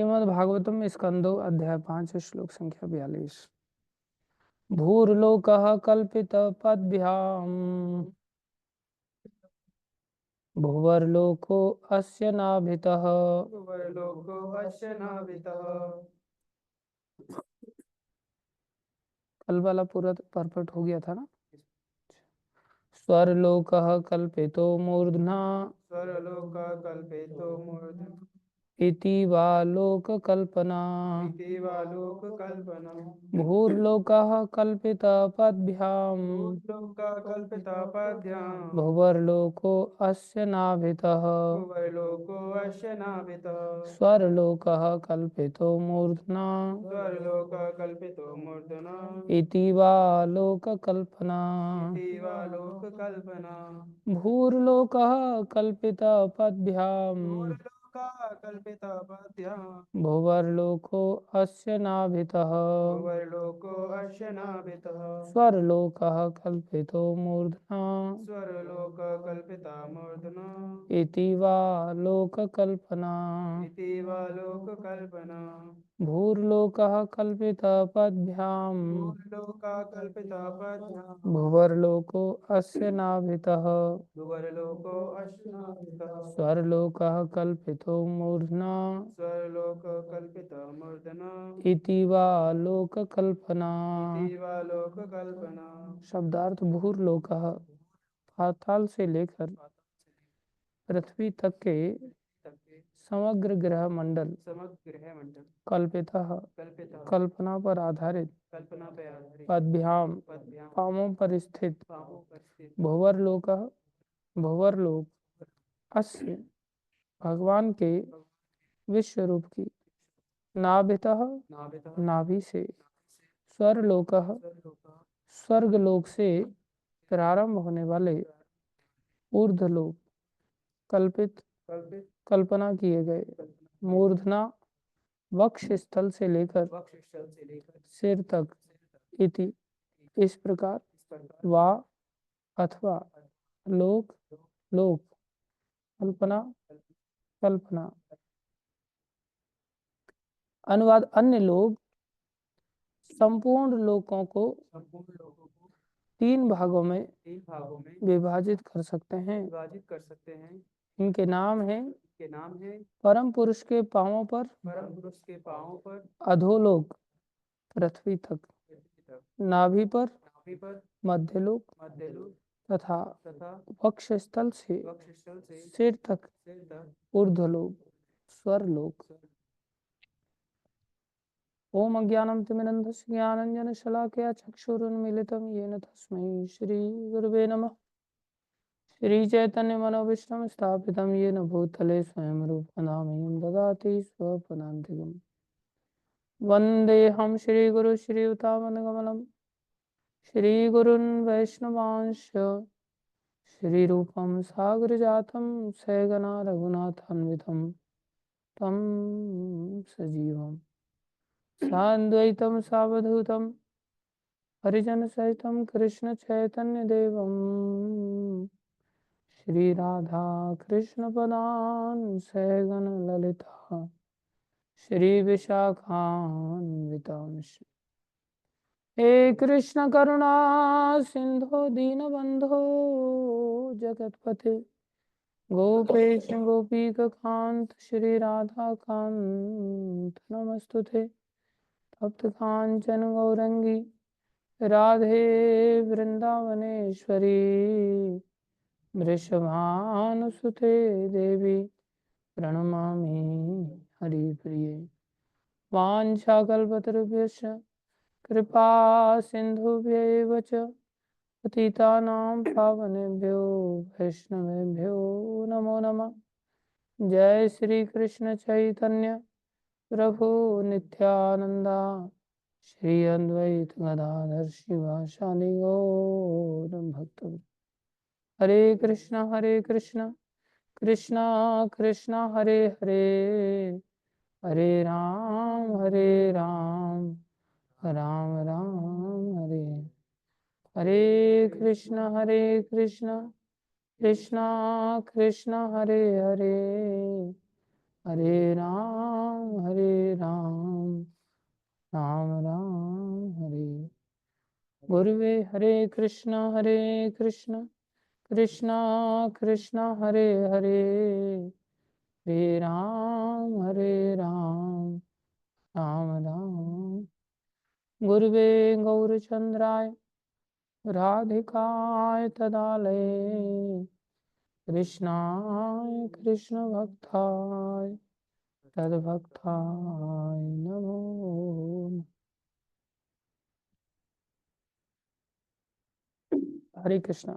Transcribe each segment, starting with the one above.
श्रीमद्भागवतम स्कंदो अध्याय 5 श्लोक संख्या 42। भूर्लोकः कल्पितपद्भ्याम् भुवर्लोको अस्य नाभितः। भुवर्लोको अस्य नाभितः। कल वाला पूरा परफेक्ट हो गया था ना। स्वर्लोकः कल्पितो मूर्ध्ना स्वरलोकः कल्पितो मूर्धना इति वा लोककल्पना। इति वा लोककल्पना। भूर्लोकः कल्पितपद्भ्याम् भूर्लोकः कल्पितपद्भ्याम् भुवर्लोको अस्य नाभितः। भुवर्लोको अस्य नाभितः। स्वर्लोकः कल्पितो मूर्ध्ना स्वरलोकः कल्पितो मूर्धना इति वा लोककल्पना। इति वा लोककल्पना। भूर्लोकः कल्पितपद्भ्याम् भूर्लोकः कल्पितपद्भ्याम् भुवर्लोको अस्य नाभितः। भुवर्लोको अस्य नाभितः। स्वर्लोकः कल्पितो मूर्ध्ना स्वरलोकः कल्पिता मूर्धना इति वा लोककल्पना। इति वा लोककल्पना। भूर्लोकः कल्पितपद्भ्याम् भूर्लोकः कल्पितपद्भ्याम् भुवर्लोको अस्य नाभितः। भुवर्लोको अस्य नाभितः। स्वर्लोकः कल्पितो मूर्ध्ना स्वरलोकः कल्पिता मूर्धना इति वा लोककल्पना। इति वा लोककल्पना। शब्दार्थ भूर्लोकः पाताल से लेकर पृथ्वी तक के समग्र ग्रह मंडल समग्र ग्रह मंडल कल्पितः कल्पिता कल्पना पर आधारित कल्पना पे आधारित पद्भ्याम पद्भ्याम् पामों पर स्थित पापों पर स्थित भुवर्लोकः भुवर्लोक अस्य भगवान के विश्व रूप की नाभितः नाभितः नाभि से स्वर्लोकः स्वरलोकः स्वर्गलोक से प्रारंभ होने वाले ऊर्ध्वलोक कल्पित कल्पित कल्पना किए गए मूर्धना वक्ष स्थल से लेकर वक्षस्थल से लेकर सिर तक इति इस प्रकार इस प्रकार वा अथवा लोक लोक कल्पना कल्पना। अनुवाद अन्य लोग संपूर्ण लोकों को संपूर्ण लोगों को 3 भागों में 3 भागों में विभाजित कर सकते हैं। विभाजित कर सकते हैं। इनके नाम हैं के नाम है परम पुरुष के पांवों पर परम पुरुष के पांवों पर अधोलोक पृथ्वी तक, पृथ्वी तक, नाभि पर नाभि पर मध्यलोक मध्यलोक तथा तथा वक्ष स्थल से वक्षस्थल से सिर तक सिर तक ऊर्ध्वलोक स्वर्लोक। ओम अज्ञानतिमिरन्धस्य ज्ञानाञ्जनशलाकया चक्षुरुन्मीलितं येन तस्मै श्रीगुरवे नमः। श्रीचैतन्यमनोभीष्टं स्थापितं येन भूतले स्वयं रूपनामयं ददाति स्वपदान्तिकम्। वन्देऽहं श्रीगुरु श्रीयुतापदकमलं श्रीगुरून् वैष्णवांश्च श्रीरूपं सागरजातं सहगना रघुनाथान्वितं तं सजीवम् साद्वैतं सावधूतं हरिजनसहितं कृष्णचैतन्यदेवं श्रीराधा कृष्णपदान् सहगण ललिता श्रीविशाखान्वितांश्च। हे कृष्ण करुणा सिंधो दीनबंधो जगतपते गोपेश गोपीकांत श्री राधा कांत नमस्तुते। तप्त कांचन गौरंगी राधे वृंदावनेश्वरी वृषभानुसुते देवी प्रणमामि हरिप्रिये। वाञ्छाकल्पतरुभ्यश्च कृपा सिन्धुभ्यैव च पतितानां पावनेभ्यो वैष्णवेभ्यो नमो नमः। जय श्री कृष्ण चैतन्य प्रभु नित्यानंदा श्री अद्वैत गदाधर शिवासादि गौर भक्तवृंद। हरे कृष्णा कृष्णा कृष्णा हरे हरे हरे राम राम राम हरे हरे कृष्णा कृष्णा हरे हरे हरे राम राम राम हरे। गुरुवे हरे कृष्णा कृष्णा कृष्णा हरे हरे, हरे राम राम राम। गुरुवे गौरचंद्राय राधिकाय तदालये, कृष्णाय कृष्ण भक्ताय तद्भक्ताय नमो नमः। हरे कृष्णा।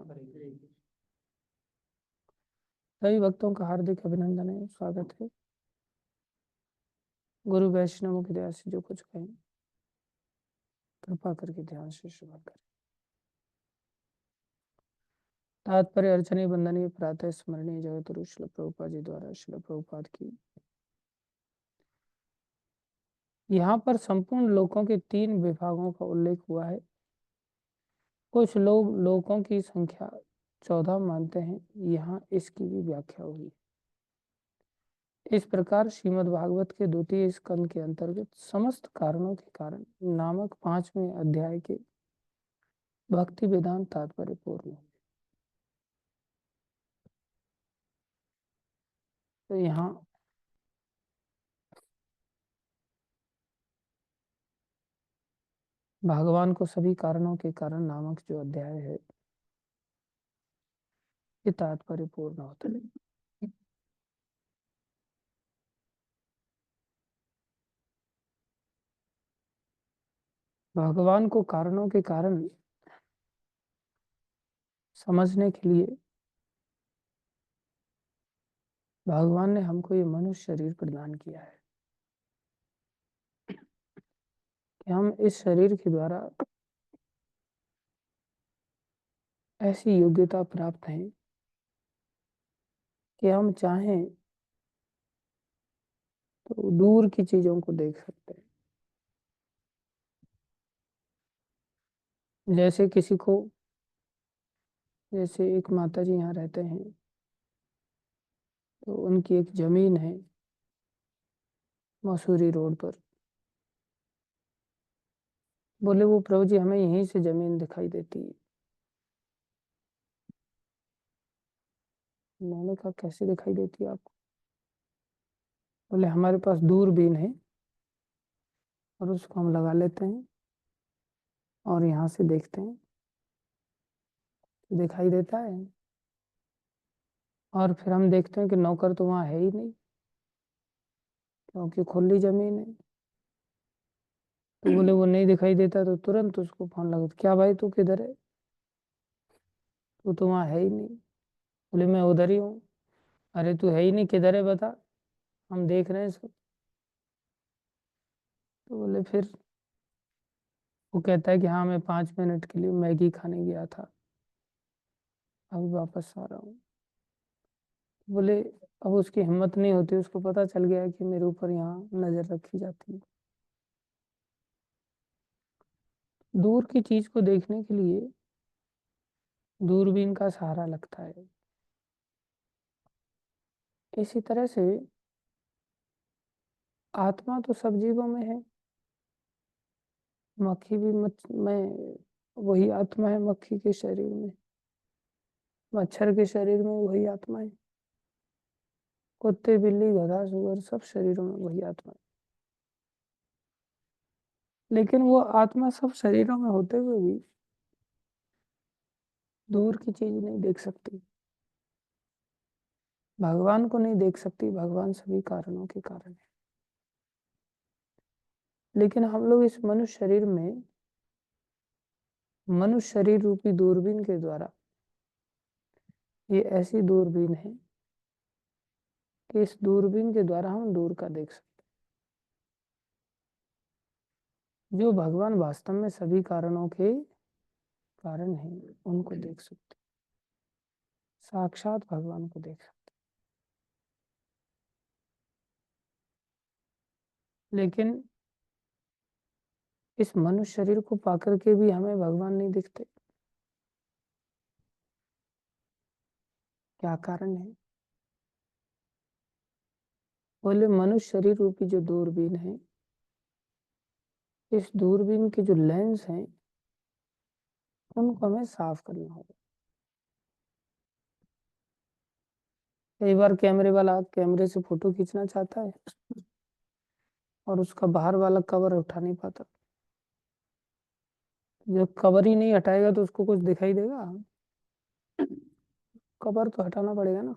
सभी भक्तों का हार्दिक अभिनंदन है, स्वागत है। गुरु वैष्णव की दया से जो कुछ कहें कृपा करके ध्यान से श्रवण करें। तात्पर्य अर्चनीय वंदनीय प्रातः स्मरणीय जगतगुरु श्रील प्रभुपाद जी द्वारा श्रील प्रभुपाद की। यहाँ पर संपूर्ण लोकों के 3 विभागों का उल्लेख हुआ है। कुछ लोग लोकों की संख्या 14 मानते हैं, यहाँ इसकी भी व्याख्या हुई। इस प्रकार श्रीमद् भागवत के 2 स्कंद के अंतर्गत समस्त कारणों के कारण नामक 5वें अध्याय के भक्ति वेदांत तात्पर्य पूर्ण है। तो यहाँ भगवान को सभी कारणों के कारण नामक जो अध्याय है ये तात्पर्य पूर्ण होता है। भगवान को कारणों के कारण समझने के लिए भगवान ने हमको ये मनुष्य शरीर प्रदान किया है कि हम इस शरीर के द्वारा ऐसी योग्यता प्राप्त है कि हम चाहें तो दूर की चीजों को देख सकते हैं। जैसे किसी को, जैसे एक माता जी यहाँ रहते हैं तो उनकी एक जमीन है मसूरी रोड पर। बोले वो प्रभु जी हमें यहीं से जमीन दिखाई देती है। मैंने कहा कैसे दिखाई देती है आपको? बोले हमारे पास दूरबीन है और उसको हम लगा लेते हैं और यहाँ से देखते हैं तो दिखाई देता है। और फिर हम देखते हैं कि नौकर तो वहाँ है ही नहीं क्योंकि खुली जमीन है। तो बोले वो नहीं दिखाई देता तो तुरंत उसको फोन लगा, क्या भाई तू किधर है? तू तो वहाँ है ही नहीं। बोले मैं उधर ही हूँ। अरे तू है ही नहीं, किधर है बता, हम देख रहे हैं सब। तो बोले फिर वो कहता है कि हाँ मैं 5 मिनट के लिए मैगी खाने गया था, अभी वापस आ रहा हूँ। बोले अब उसकी हिम्मत नहीं होती, उसको पता चल गया कि मेरे ऊपर यहाँ नजर रखी जाती है। दूर की चीज को देखने के लिए दूरबीन का सहारा लगता है। इसी तरह से आत्मा तो सब जीवों में है। मक्खी भी में वही आत्मा है, मक्खी के शरीर में, मच्छर के शरीर में वही आत्मा है, कुत्ते बिल्ली गधा सुअर सब शरीरों में वही आत्मा है। लेकिन वो आत्मा सब शरीरों में होते हुए भी दूर की चीज नहीं देख सकती, भगवान को नहीं देख सकती। भगवान सभी कारणों के कारण है। लेकिन हम लोग इस मनुष्य शरीर में मनुष्य शरीर रूपी दूरबीन के द्वारा, ये ऐसी दूरबीन है कि इस दूरबीन के द्वारा हम दूर का देख सकते हैं। जो भगवान वास्तव में सभी कारणों के कारण है उनको देख सकते, साक्षात भगवान को देख सकते। लेकिन इस मनुष्य शरीर को पाकर के भी हमें भगवान नहीं दिखते, क्या कारण है? बोले मनुष्य शरीर रूपी जो दूरबीन है, इस दूरबीन के जो लेंस हैं उनको हमें साफ करना होगा। कई बार कैमरे वाला कैमरे से फोटो खींचना चाहता है और उसका बाहर वाला कवर उठा नहीं पाता। जब कवर ही नहीं हटाएगा तो उसको कुछ दिखाई देगा? कवर तो हटाना पड़ेगा ना।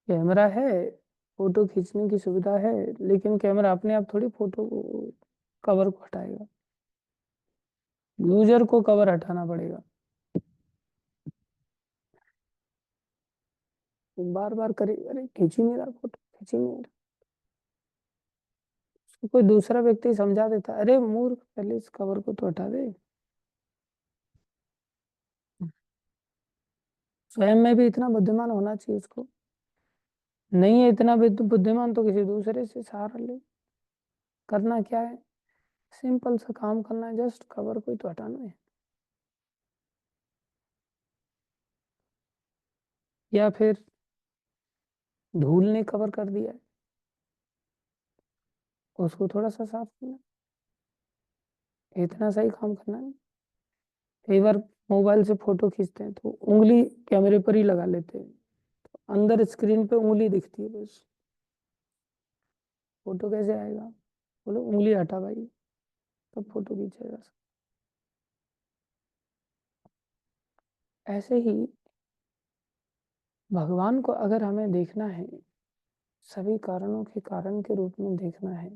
कैमरा है, फोटो खींचने की सुविधा है, लेकिन कैमरा अपने आप थोड़ी फोटो कवर को हटाएगा, यूजर को कवर हटाना पड़ेगा। बार बार करे, अरे खींच ही नहीं रहा फोटो, खींच ही नहीं रहा। उसको कोई दूसरा व्यक्ति समझा देता, अरे मूर्ख पहले इस कवर को तो हटा दे। स्वयं में भी इतना बुद्धिमान होना चाहिए उसको। नहीं है इतना बुद्धिमान तो किसी दूसरे से सहारा ले। करना क्या है, सिंपल सा काम करना है, जस्ट कवर को ही तो हटाना है। या फिर धूल ने कवर कर दिया है, उसको थोड़ा सा साफ करना है, इतना सही काम करना है। कई बार मोबाइल से फोटो खींचते हैं तो उंगली कैमरे पर ही लगा लेते हैं, अंदर स्क्रीन पे उंगली दिखती है बस, फोटो कैसे आएगा? बोलो उंगली हटा भाई, तब फोटो खींचेगा। ऐसे ही भगवान को अगर हमें देखना है, सभी कारणों के कारण के रूप में देखना है,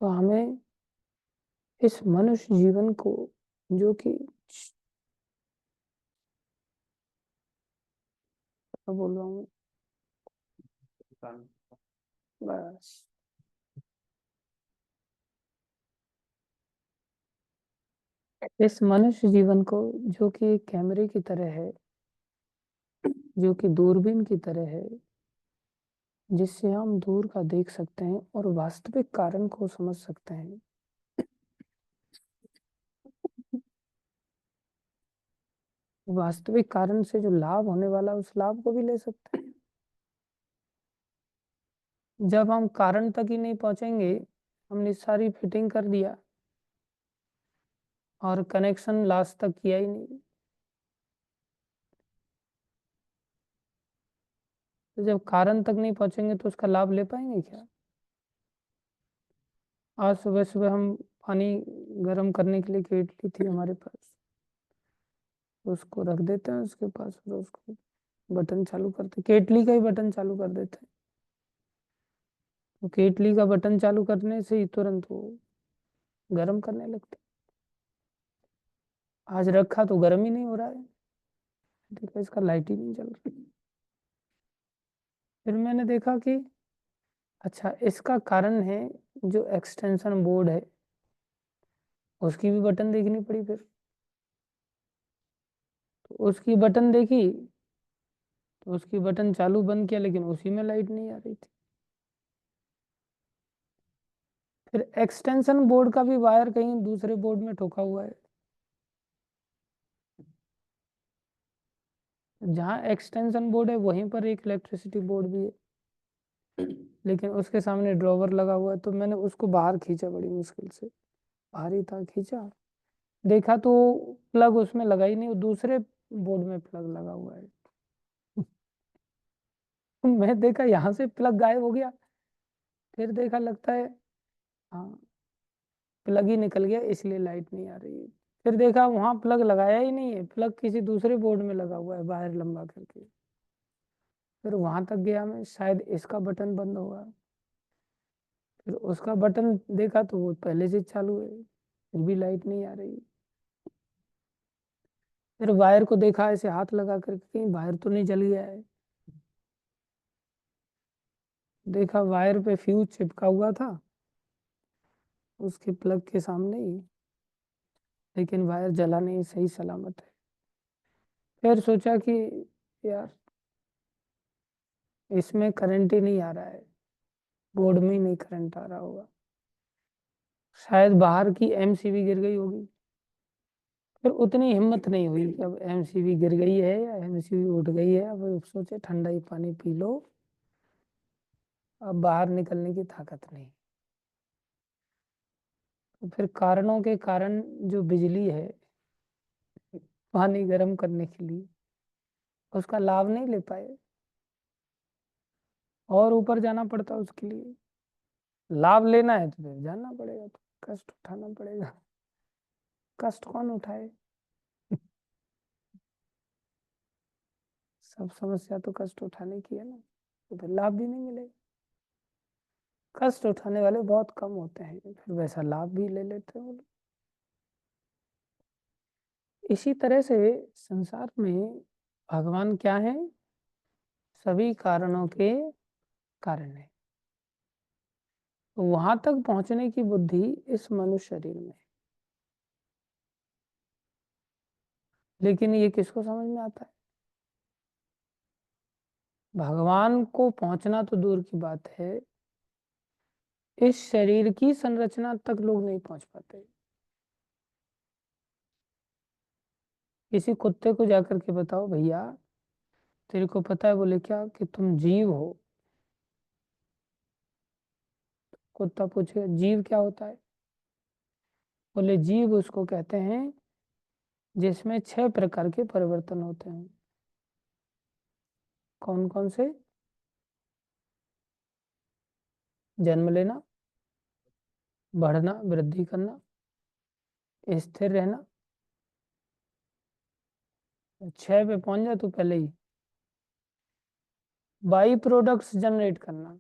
तो हमें इस मनुष्य जीवन को, जो कि क्या बोल रहा हूँ बस, इस मनुष्य जीवन को जो कि एक कैमरे की तरह है, जो कि दूरबीन की तरह है, जिससे हम दूर का देख सकते हैं और वास्तविक कारण को समझ सकते हैं। वास्तविक कारण से जो लाभ होने वाला उस लाभ को भी ले सकते हैं। जब हम कारण तक ही नहीं पहुंचेंगे, हमने सारी फिटिंग कर दिया और कनेक्शन लास्ट तक किया ही नहीं, तो जब कारण तक नहीं पहुंचेंगे तो उसका लाभ ले पाएंगे क्या? आज सुबह सुबह हम पानी गर्म करने के लिए केटली थी हमारे पास, उसको रख देते हैं उसके पास और उसको बटन चालू करते, केटली का ही बटन चालू कर देते हैं, तो केटली का बटन चालू करने से ही तुरंत वो गर्म करने लगती। आज रखा तो गर्म ही नहीं हो रहा है, देखा इसका लाइट ही नहीं चल रही। फिर मैंने देखा कि अच्छा इसका कारण है जो एक्सटेंशन बोर्ड है, उसकी भी बटन देखनी पड़ी। फिर तो उसकी बटन देखी, तो उसकी बटन चालू बंद किया लेकिन उसी में लाइट नहीं आ रही थी। फिर एक्सटेंशन बोर्ड का भी वायर कहीं दूसरे बोर्ड में ठोका हुआ है, जहाँ एक्सटेंशन बोर्ड है वहीं पर एक इलेक्ट्रिसिटी बोर्ड भी है, लेकिन उसके सामने ड्रॉवर लगा हुआ है। तो मैंने उसको बाहर खींचा बड़ी मुश्किल से, बाहर ही था, खींचा, देखा तो प्लग उसमें लगा ही नहीं, वो दूसरे बोर्ड में प्लग लगा हुआ है। मैं देखा यहाँ से प्लग गायब हो गया, फिर देखा लगता है हाँ प्लग ही निकल गया इसलिए लाइट नहीं आ रही है। फिर देखा वहां प्लग लगाया ही नहीं है, प्लग किसी दूसरे बोर्ड में लगा हुआ है वायर लंबा करके। फिर वहां तक गया मैं, शायद इसका बटन बंद होगा, फिर उसका बटन देखा तो वो पहले से चालू है, फिर भी लाइट नहीं आ रही। फिर वायर को देखा ऐसे हाथ लगा करके कहीं वायर तो नहीं जल गया है, देखा वायर पे फ्यूज चिपका हुआ था उसके प्लग के सामने ही, लेकिन वायर जला नहीं, सही सलामत है। फिर सोचा कि यार इसमें करंट ही नहीं आ रहा है, बोर्ड में ही नहीं करंट आ रहा होगा, शायद बाहर की एमसीबी गिर गई होगी। फिर उतनी हिम्मत नहीं हुई कि अब एमसीबी गिर गई है या एमसीबी उठ गई है, अब सोचे ठंडा ही पानी पी लो, अब बाहर निकलने की ताकत नहीं। तो फिर कारणों के कारण जो बिजली है पानी गर्म करने के लिए, उसका लाभ नहीं ले पाए, और ऊपर जाना पड़ता उसके लिए। लाभ लेना है तो फिर जाना पड़ेगा, तो कष्ट उठाना पड़ेगा। कष्ट कौन उठाए? सब समस्या तो कष्ट उठाने की है ना, तो फिर लाभ भी नहीं मिलेगा। कष्ट उठाने वाले बहुत कम होते हैं, फिर वैसा लाभ भी ले लेते हैं वो लोग। इसी तरह से संसार में भगवान क्या है? सभी कारणों के कारण है। तो वहां तक पहुंचने की बुद्धि इस मनुष्य शरीर में है। लेकिन ये किसको समझ में आता है? भगवान को पहुंचना तो दूर की बात है, इस शरीर की संरचना तक लोग नहीं पहुंच पाते। किसी कुत्ते को जाकर के बताओ, भैया तेरे को पता है? बोले क्या? कि तुम जीव हो। कुत्ता पूछेगा जीव क्या होता है? बोले जीव उसको कहते हैं जिसमें 6 प्रकार के परिवर्तन होते हैं। कौन कौन से? जन्म लेना, बढ़ना, वृद्धि करना, स्थिर रहना। 6 पे पहुंच जा तू पहले ही। बाई प्रोडक्ट्स जनरेट करना,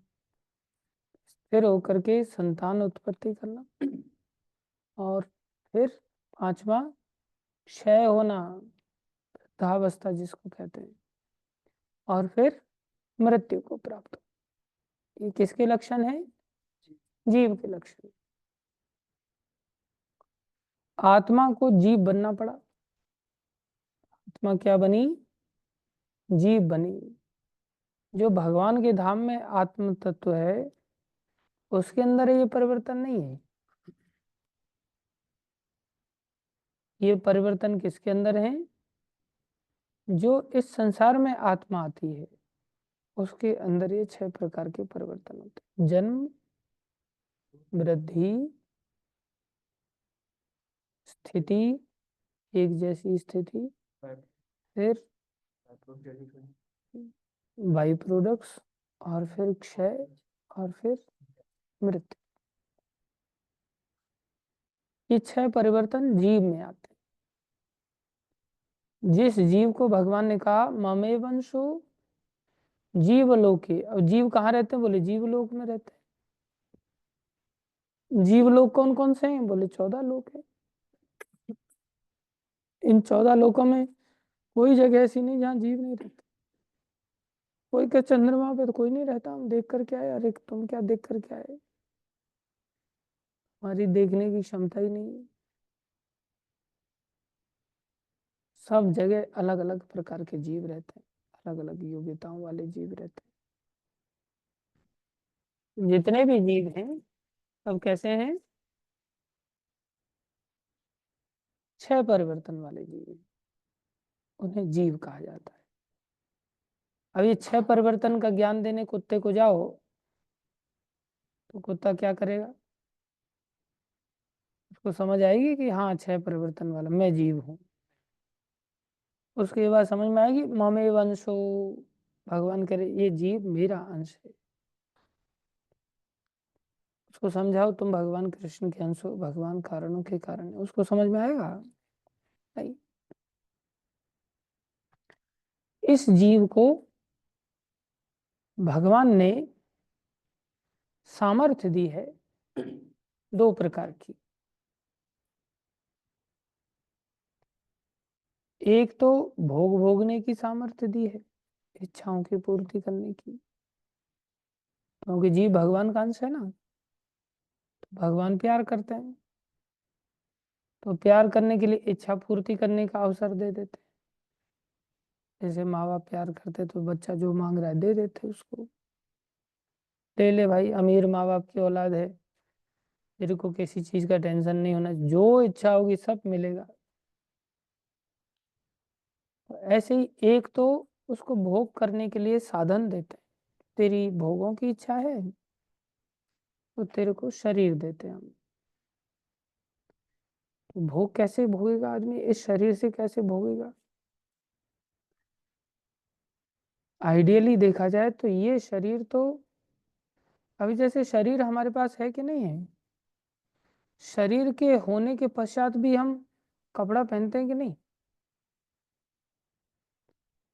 फिर होकर के संतान उत्पत्ति करना, और फिर 5वां क्षय होना, वृद्धावस्था जिसको कहते हैं, और फिर मृत्यु को प्राप्त हो। ये किसके लक्षण है? जीव के लक्षण। आत्मा को जीव बनना पड़ा। आत्मा क्या बनी? जीव बनी। जो भगवान के धाम में आत्म तत्व है उसके अंदर ये परिवर्तन नहीं है। ये परिवर्तन किसके अंदर है? जो इस संसार में आत्मा आती है उसके अंदर ये 6 प्रकार के परिवर्तन होते हैं। जन्म, वृद्धि, स्थिति, एक जैसी स्थिति, फिर बाई प्रोडक्ट्स, और फिर क्षय, और फिर मृत्यु। ये 6 परिवर्तन जीव में आते हैं। जिस जीव को भगवान ने कहा ममे वंशो जीवलोके, और जीव कहाँ रहते हैं? बोले जीवलोक में रहते हैं। जीवलोक कौन कौन से हैं? बोले 14 लोक हैं। इन 14 लोकों में कोई जगह ऐसी नहीं जहाँ जीव नहीं रहते। कोई क्या चंद्रमा पे तो कोई नहीं रहता, हम देख कर क्या है? अरे तुम क्या देख कर क्या है? हमारी देखने की क्षमता ही नहीं है। सब जगह अलग अलग प्रकार के जीव रहते हैं, अलग अलग योग्यताओं वाले जीव रहते हैं। जितने भी जीव हैं सब कैसे हैं? 6 परिवर्तन वाले जीव हैं, उन्हें जीव कहा जाता है। अब ये 6 परिवर्तन का ज्ञान देने कुत्ते को जाओ तो कुत्ता क्या करेगा? उसको समझ आएगी कि हाँ 6 परिवर्तन वाला मैं जीव हूँ। उसके बाद समझ में आएगी ममे वंशो, भगवान करे ये जीव मेरा अंश है। उसको समझाओ तुम भगवान कृष्ण के अंश हो, भगवान कारणों के कारण है। उसको समझ में आएगा? नहीं। इस जीव को भगवान ने सामर्थ्य दी है 2 प्रकार की। एक तो भोग भोगने की सामर्थ्य दी है, इच्छाओं की पूर्ति करने की, क्योंकि जीव भगवान का अंश है ना। तो भगवान प्यार करते हैं, तो प्यार करने के लिए इच्छा पूर्ति करने का अवसर दे देते। जैसे माँ बाप प्यार करते तो बच्चा जो मांग रहा है दे देते उसको। ले ले भाई, अमीर माँ बाप की औलाद है, तेरे को किसी चीज का टेंशन नहीं होना, जो इच्छा होगी सब मिलेगा। तो ऐसे ही एक तो उसको भोग करने के लिए साधन देते हैं। तेरी भोगों की इच्छा है तो तेरे को शरीर देते हैं हम। भोग कैसे भोगेगा आदमी, इस शरीर से कैसे भोगेगा? आइडियली देखा जाए तो ये शरीर तो, अभी जैसे शरीर हमारे पास है कि नहीं है, शरीर के होने के पश्चात भी हम कपड़ा पहनते हैं कि नहीं,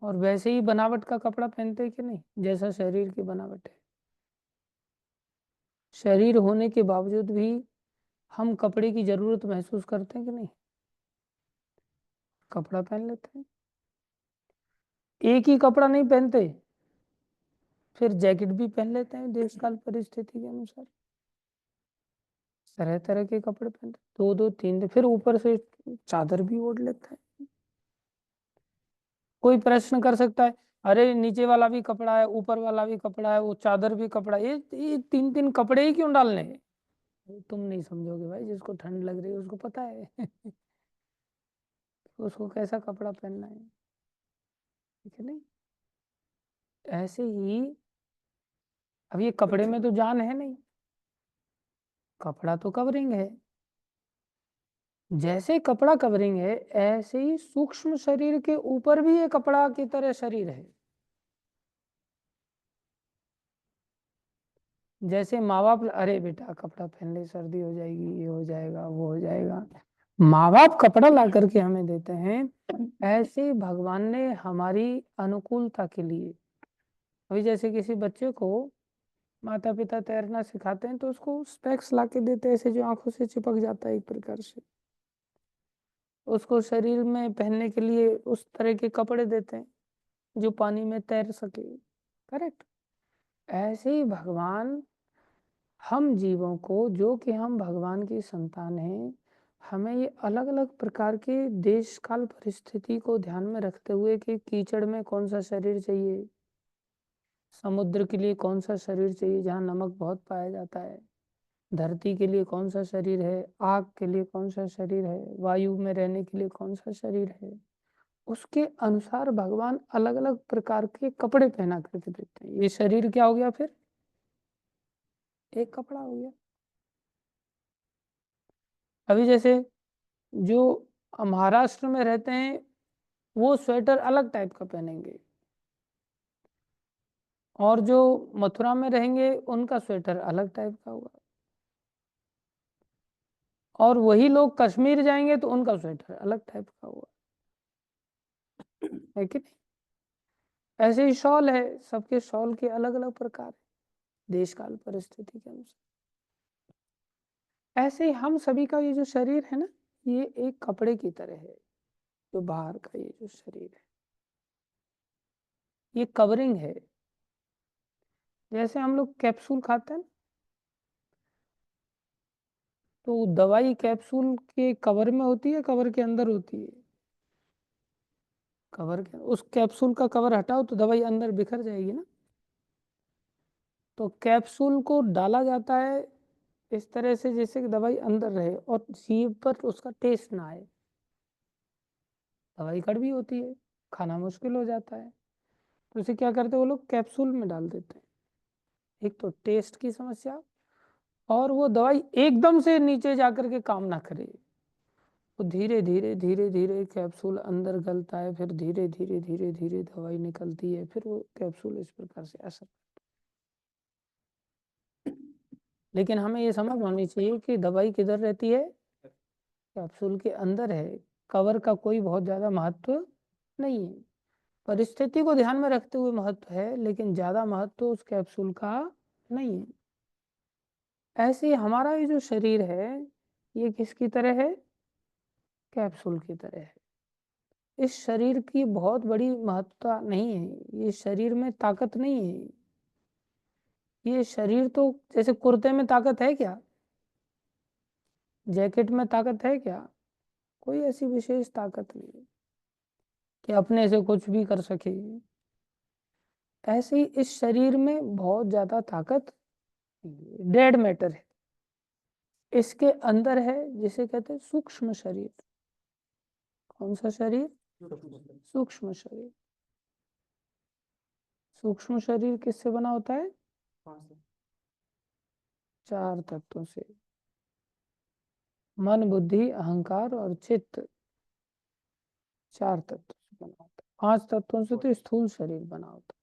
और वैसे ही बनावट का कपड़ा पहनते हैं कि नहीं जैसा शरीर की बनावट है। शरीर होने के बावजूद भी हम कपड़े की जरूरत महसूस करते हैं कि नहीं, कपड़ा पहन लेते हैं। एक ही कपड़ा नहीं पहनते, फिर जैकेट भी पहन लेते हैं देश काल परिस्थिति के अनुसार, तरह तरह के कपड़े पहनते, दो दो तीन, फिर ऊपर से चादर भी ओढ़ लेते हैं। कोई प्रश्न कर सकता है, अरे नीचे वाला भी कपड़ा है, ऊपर वाला भी कपड़ा है, वो चादर भी कपड़ा है, ये तीन तीन कपड़े ही क्यों डालने हैं? तुम नहीं समझोगे भाई, जिसको ठंड लग रही है उसको पता है उसको कैसा कपड़ा पहनना है, ठीक है नहीं? ऐसे ही अब ये कपड़े में तो जान है नहीं, कपड़ा तो कवरिंग है। जैसे कपड़ा कवरिंग है, ऐसे ही सूक्ष्म शरीर के ऊपर भी ये कपड़ा की तरह शरीर है। जैसे माँ बाप, अरे बेटा कपड़ा पहन ले, सर्दी हो जाएगी, ये हो जाएगा, वो हो जाएगा, माँ बाप कपड़ा ला करके हमें देते हैं। ऐसे भगवान ने हमारी अनुकूलता के लिए, अभी जैसे किसी बच्चे को माता पिता तैरना सिखाते हैं तो उसको स्पेक्स ला के देते हैं, ऐसे जो आंखों से चिपक जाता है एक प्रकार से, उसको शरीर में पहनने के लिए उस तरह के कपड़े देते हैं जो पानी में तैर सके, करेक्ट? ऐसे ही भगवान हम जीवों को, जो कि हम भगवान की संतान हैं, हमें ये अलग अलग प्रकार के देश काल परिस्थिति को ध्यान में रखते हुए कि कीचड़ में कौन सा शरीर चाहिए, समुद्र के लिए कौन सा शरीर चाहिए जहाँ नमक बहुत पाया जाता है, धरती के लिए कौन सा शरीर है, आग के लिए कौन सा शरीर है, वायु में रहने के लिए कौन सा शरीर है, उसके अनुसार भगवान अलग अलग प्रकार के कपड़े पहना करके देते हैं। ये शरीर क्या हो गया फिर? एक कपड़ा हो गया। अभी जैसे जो महाराष्ट्र में रहते हैं वो स्वेटर अलग टाइप का पहनेंगे, और जो मथुरा में रहेंगे उनका स्वेटर अलग टाइप का होगा, और वही लोग कश्मीर जाएंगे तो उनका स्वेटर अलग टाइप का होगा, है कि नहीं? ऐसे ही शॉल है, सबके शॉल के अलग अलग प्रकार है देश काल परिस्थिति के अनुसार। ऐसे ही हम सभी का ये जो शरीर है ना, ये एक कपड़े की तरह है। जो बाहर का ये जो शरीर है, ये कवरिंग है। जैसे हम लोग कैप्सूल खाते हैं तो दवाई कैप्सूल के कवर में होती है, कवर के अंदर होती है, कवर के उस कैप्सूल का कवर हटाओ तो दवाई अंदर बिखर जाएगी ना। तो कैप्सूल को डाला जाता है इस तरह से जैसे कि दवाई अंदर रहे और जीभ पर उसका टेस्ट ना आए। दवाई कड़वी होती है, खाना मुश्किल हो जाता है, तो उसे क्या करते हैं वो लोग कैप्सूल में डाल देते हैं। एक तो टेस्ट की समस्या, और वो दवाई एकदम से नीचे जाकर के काम ना करे, वो धीरे धीरे धीरे धीरे कैप्सूल अंदर गलता है, फिर धीरे धीरे धीरे धीरे दवाई निकलती है, फिर वो कैप्सूल इस प्रकार से असर। लेकिन हमें ये समझ होनी चाहिए कि दवाई किधर रहती है, कैप्सूल के अंदर है। कवर का कोई बहुत ज्यादा महत्व नहीं है, परिस्थिति को ध्यान में रखते हुए महत्व है, लेकिन ज्यादा महत्व उस कैप्सूल का नहीं है। ऐसे ही हमारा ये जो शरीर है ये किसकी तरह है? कैप्सूल की तरह है। इस शरीर की बहुत बड़ी महत्ता नहीं है, ये शरीर में ताकत नहीं है। ये शरीर तो जैसे कुर्ते में ताकत है क्या, जैकेट में ताकत है क्या? कोई ऐसी विशेष ताकत नहीं है कि अपने से कुछ भी कर सके। ऐसे ही इस शरीर में बहुत ज्यादा ताकत डेड मैटर है इसके अंदर है, जिसे कहते हैं सूक्ष्म शरीर। कौन सा शरीर? सूक्ष्म शरीर। सूक्ष्म शरीर किससे बना होता है? 4 तत्वों से। मन, बुद्धि, अहंकार और चित्त 4 तत्वों से बना होता है। 5 तत्वों से तो स्थूल शरीर बना होता है।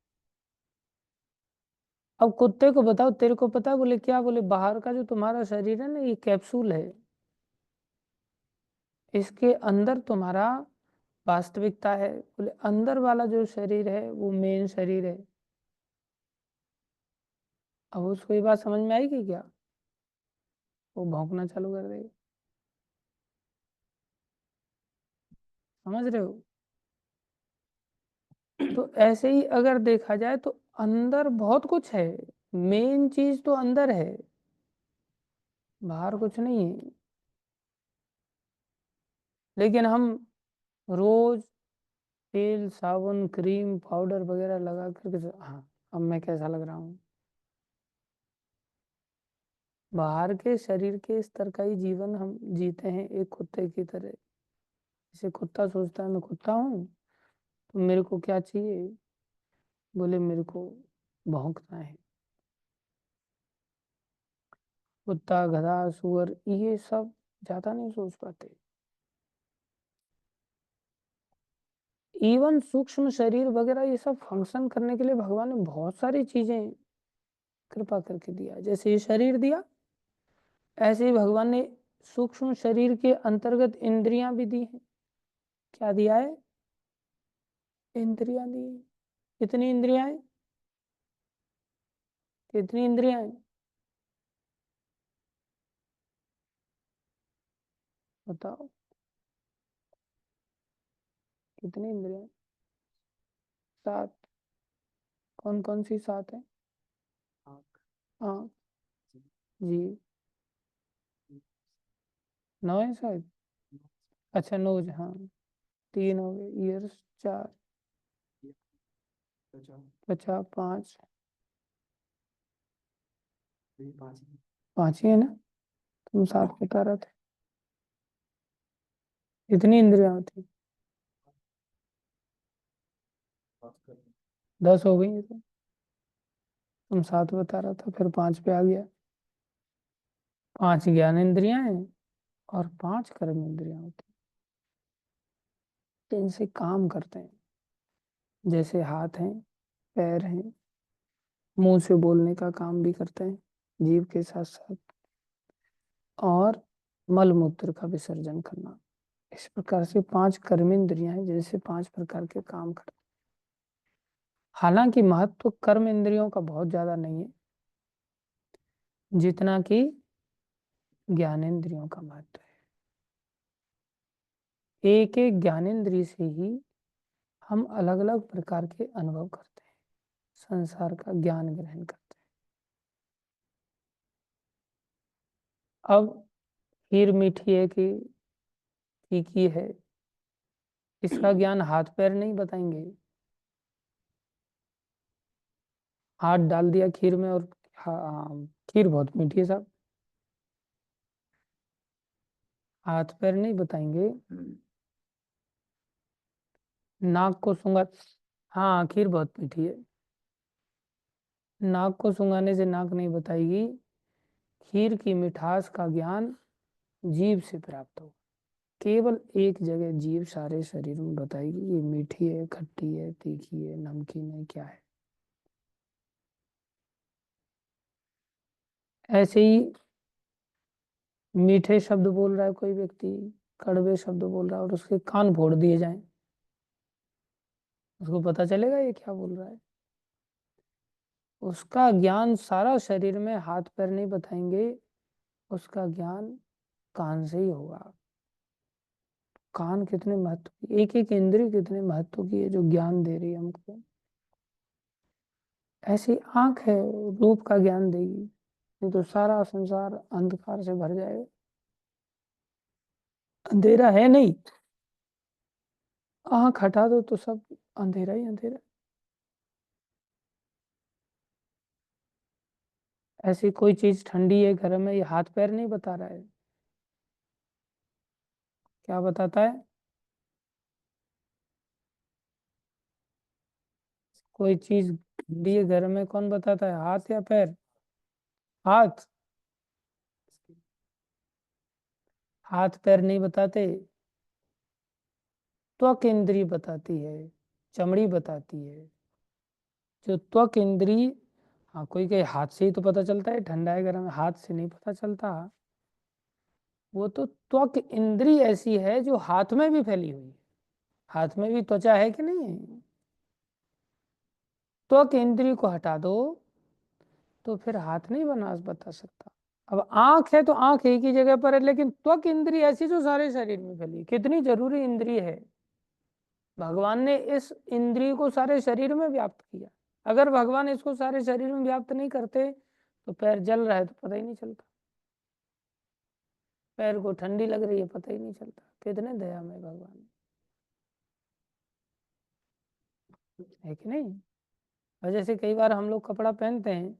अब कुत्ते को बताओ, तेरे को पता है? बोले क्या? बोले बाहर का जो तुम्हारा शरीर है ना, ये कैप्सूल है, इसके अंदर तुम्हारा वास्तविकता है। बोले अंदर वाला जो शरीर है वो मेन शरीर है। अब उसको ये बात समझ में आएगी क्या? वो भौंकना चालू कर देगा। समझ रहे हो? तो ऐसे ही अगर देखा जाए तो अंदर बहुत कुछ है, मेन चीज तो अंदर है, बाहर कुछ नहीं है। लेकिन हम रोज तेल, साबुन, क्रीम, पाउडर वगैरह लगा करके हाँ अब मैं कैसा लग रहा हूँ। बाहर के शरीर के स्तर का ही जीवन हम जीते हैं एक कुत्ते की तरह। जैसे कुत्ता सोचता है मैं कुत्ता हूँ, तो मेरे को क्या चाहिए? बोले मेरे को भौंकना है। कुत्ता, गधा, सुअर ये सब ज्यादा नहीं सोच पाते। इवन सूक्ष्म शरीर वगैरह ये सब फंक्शन करने के लिए भगवान ने बहुत सारी चीजें कृपा करके दिया। जैसे ये शरीर दिया, ऐसे ही भगवान ने सूक्ष्म शरीर के अंतर्गत इंद्रियां भी दी हैं। क्या दिया है? इंद्रियां दी हैं। कितनी इंद्रियां हैं? कितनी इंद्रियां हैं? बताओ कितनी इंद्रियां? 7। कौन कौन सी 7 है? हाँ जी, 9 है शायद। अच्छा नोज, हाँ 3 हो गए, ईयर्स 4, त्वचा 5, 5 ही है ना? तुम 7 बता रहे थे। इतनी इंद्रियां होती? 10 हो गई है तो। तुम 7 बता रहा था, फिर 5 पे आ गया। 5 ज्ञान इंद्रियां हैं और 5 कर्म इंद्रियां होती हैं, इनसे काम करते हैं। जैसे हाथ हैं, पैर हैं, मुंह से बोलने का काम भी करते हैं जीव के साथ साथ, और मल मूत्र का विसर्जन करना। इस प्रकार से 5 कर्म इंद्रियां हैं, जैसे 5 प्रकार के काम करते हैं। हालांकि महत्व कर्म इंद्रियों का बहुत ज्यादा नहीं है, जितना कि ज्ञानेंद्रियों का महत्व है। एक एक ज्ञानेंद्रिय से ही हम अलग अलग प्रकार के अनुभव करते हैं, संसार का ज्ञान ग्रहण करते हैं। अब खीर मीठी है कि फीकी है, इसका ज्ञान हाथ पैर नहीं बताएंगे। हाथ डाल दिया खीर में और हाँ खीर बहुत मीठी है साहब, हाथ पैर नहीं बताएंगे। नाक को सूंघा, हाँ खीर बहुत मीठी है, नाक को सूंघाने से नाक नहीं बताएगी। खीर की मिठास का ज्ञान जीभ से प्राप्त हो। केवल एक जगह जीभ सारे शरीर में बताएगी ये मीठी है, खट्टी है, तीखी है, नमकीन है, क्या है। ऐसे ही मीठे शब्द बोल रहा है कोई व्यक्ति, कड़वे शब्द बोल रहा है और उसके कान फोड़ दिए जाएं, उसको पता चलेगा ये क्या बोल रहा है? उसका ज्ञान सारा शरीर में हाथ पैर नहीं बताएंगे, उसका ज्ञान कान से ही होगा। कान कितने महत्व की, एक एक इंद्रिय कितने महत्व की है जो ज्ञान दे रही है हमको। ऐसी आंख है, रूप का ज्ञान देगी, नहीं तो सारा संसार अंधकार से भर जाएगा। अंधेरा है नहीं, आंख हटा दो तो सब अंधेरा ही अंधेरा। ऐसी कोई चीज ठंडी है घर में, ये हाथ पैर नहीं बता रहा है, क्या बताता है? कोई चीज ठंडी है घर में, कौन बताता है, हाथ या पैर? हाथ। हाथ पैर नहीं बताते, त्वक इंद्री बताती है, चमड़ी बताती है। जो त्वक इंद्री, हाँ कोई कहे हाथ से ही तो पता चलता है ठंडा है गर्म है, हाथ से नहीं पता चलता। वो तो त्वक इंद्री ऐसी है जो हाथ में भी फैली हुई है। हाथ में भी त्वचा है कि नहीं है? त्वक इंद्री को हटा दो तो फिर हाथ नहीं बता सकता। अब आंख है तो आंख एक ही जगह पर है, लेकिन त्वक इंद्री ऐसी जो सारे शरीर में फैली, कितनी जरूरी इंद्री है। भगवान ने इस इंद्री को सारे शरीर में व्याप्त किया। अगर भगवान इसको सारे शरीर में व्याप्त नहीं करते तो पैर जल रहा है तो पता ही नहीं चलता, पैर को ठंडी लग रही है पता ही नहीं चलता। कितने दयामय भगवान है कि नहीं। और जैसे कई बार हम लोग कपड़ा पहनते हैं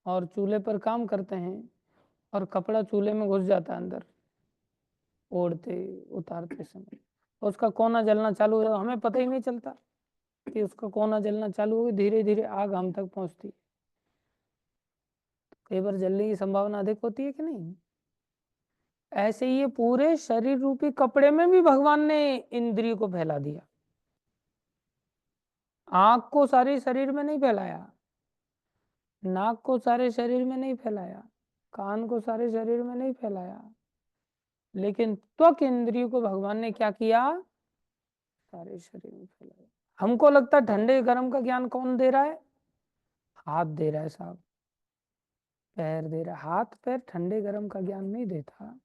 और चूल्हे पर काम करते हैं और कपड़ा चूल्हे में घुस जाता है अंदर, ओढ़ते उतारते समय उसका कोना जलना चालू हो जाता, हमें पता ही नहीं चलता कि उसका कोना जलना चालू हो गया। धीरे धीरे आग हम तक पहुंचती है, कई बार जलने की संभावना अधिक होती है कि नहीं। ऐसे ही ये पूरे शरीर रूपी कपड़े में भी भगवान ने इंद्रिय को फैला दिया। आंख को सारे शरीर में नहीं फैलाया, नाक को सारे शरीर में नहीं फैलाया, कान को सारे शरीर में नहीं फैलाया, लेकिन त्वक इंद्रिय को भगवान ने क्या किया, सारे शरीर में फैलाया। हमको लगता है ठंडे गर्म का ज्ञान कौन दे रहा है, हाथ दे रहा है साहब, पैर दे रहा है। हाथ पैर ठंडे गर्म का ज्ञान नहीं देता,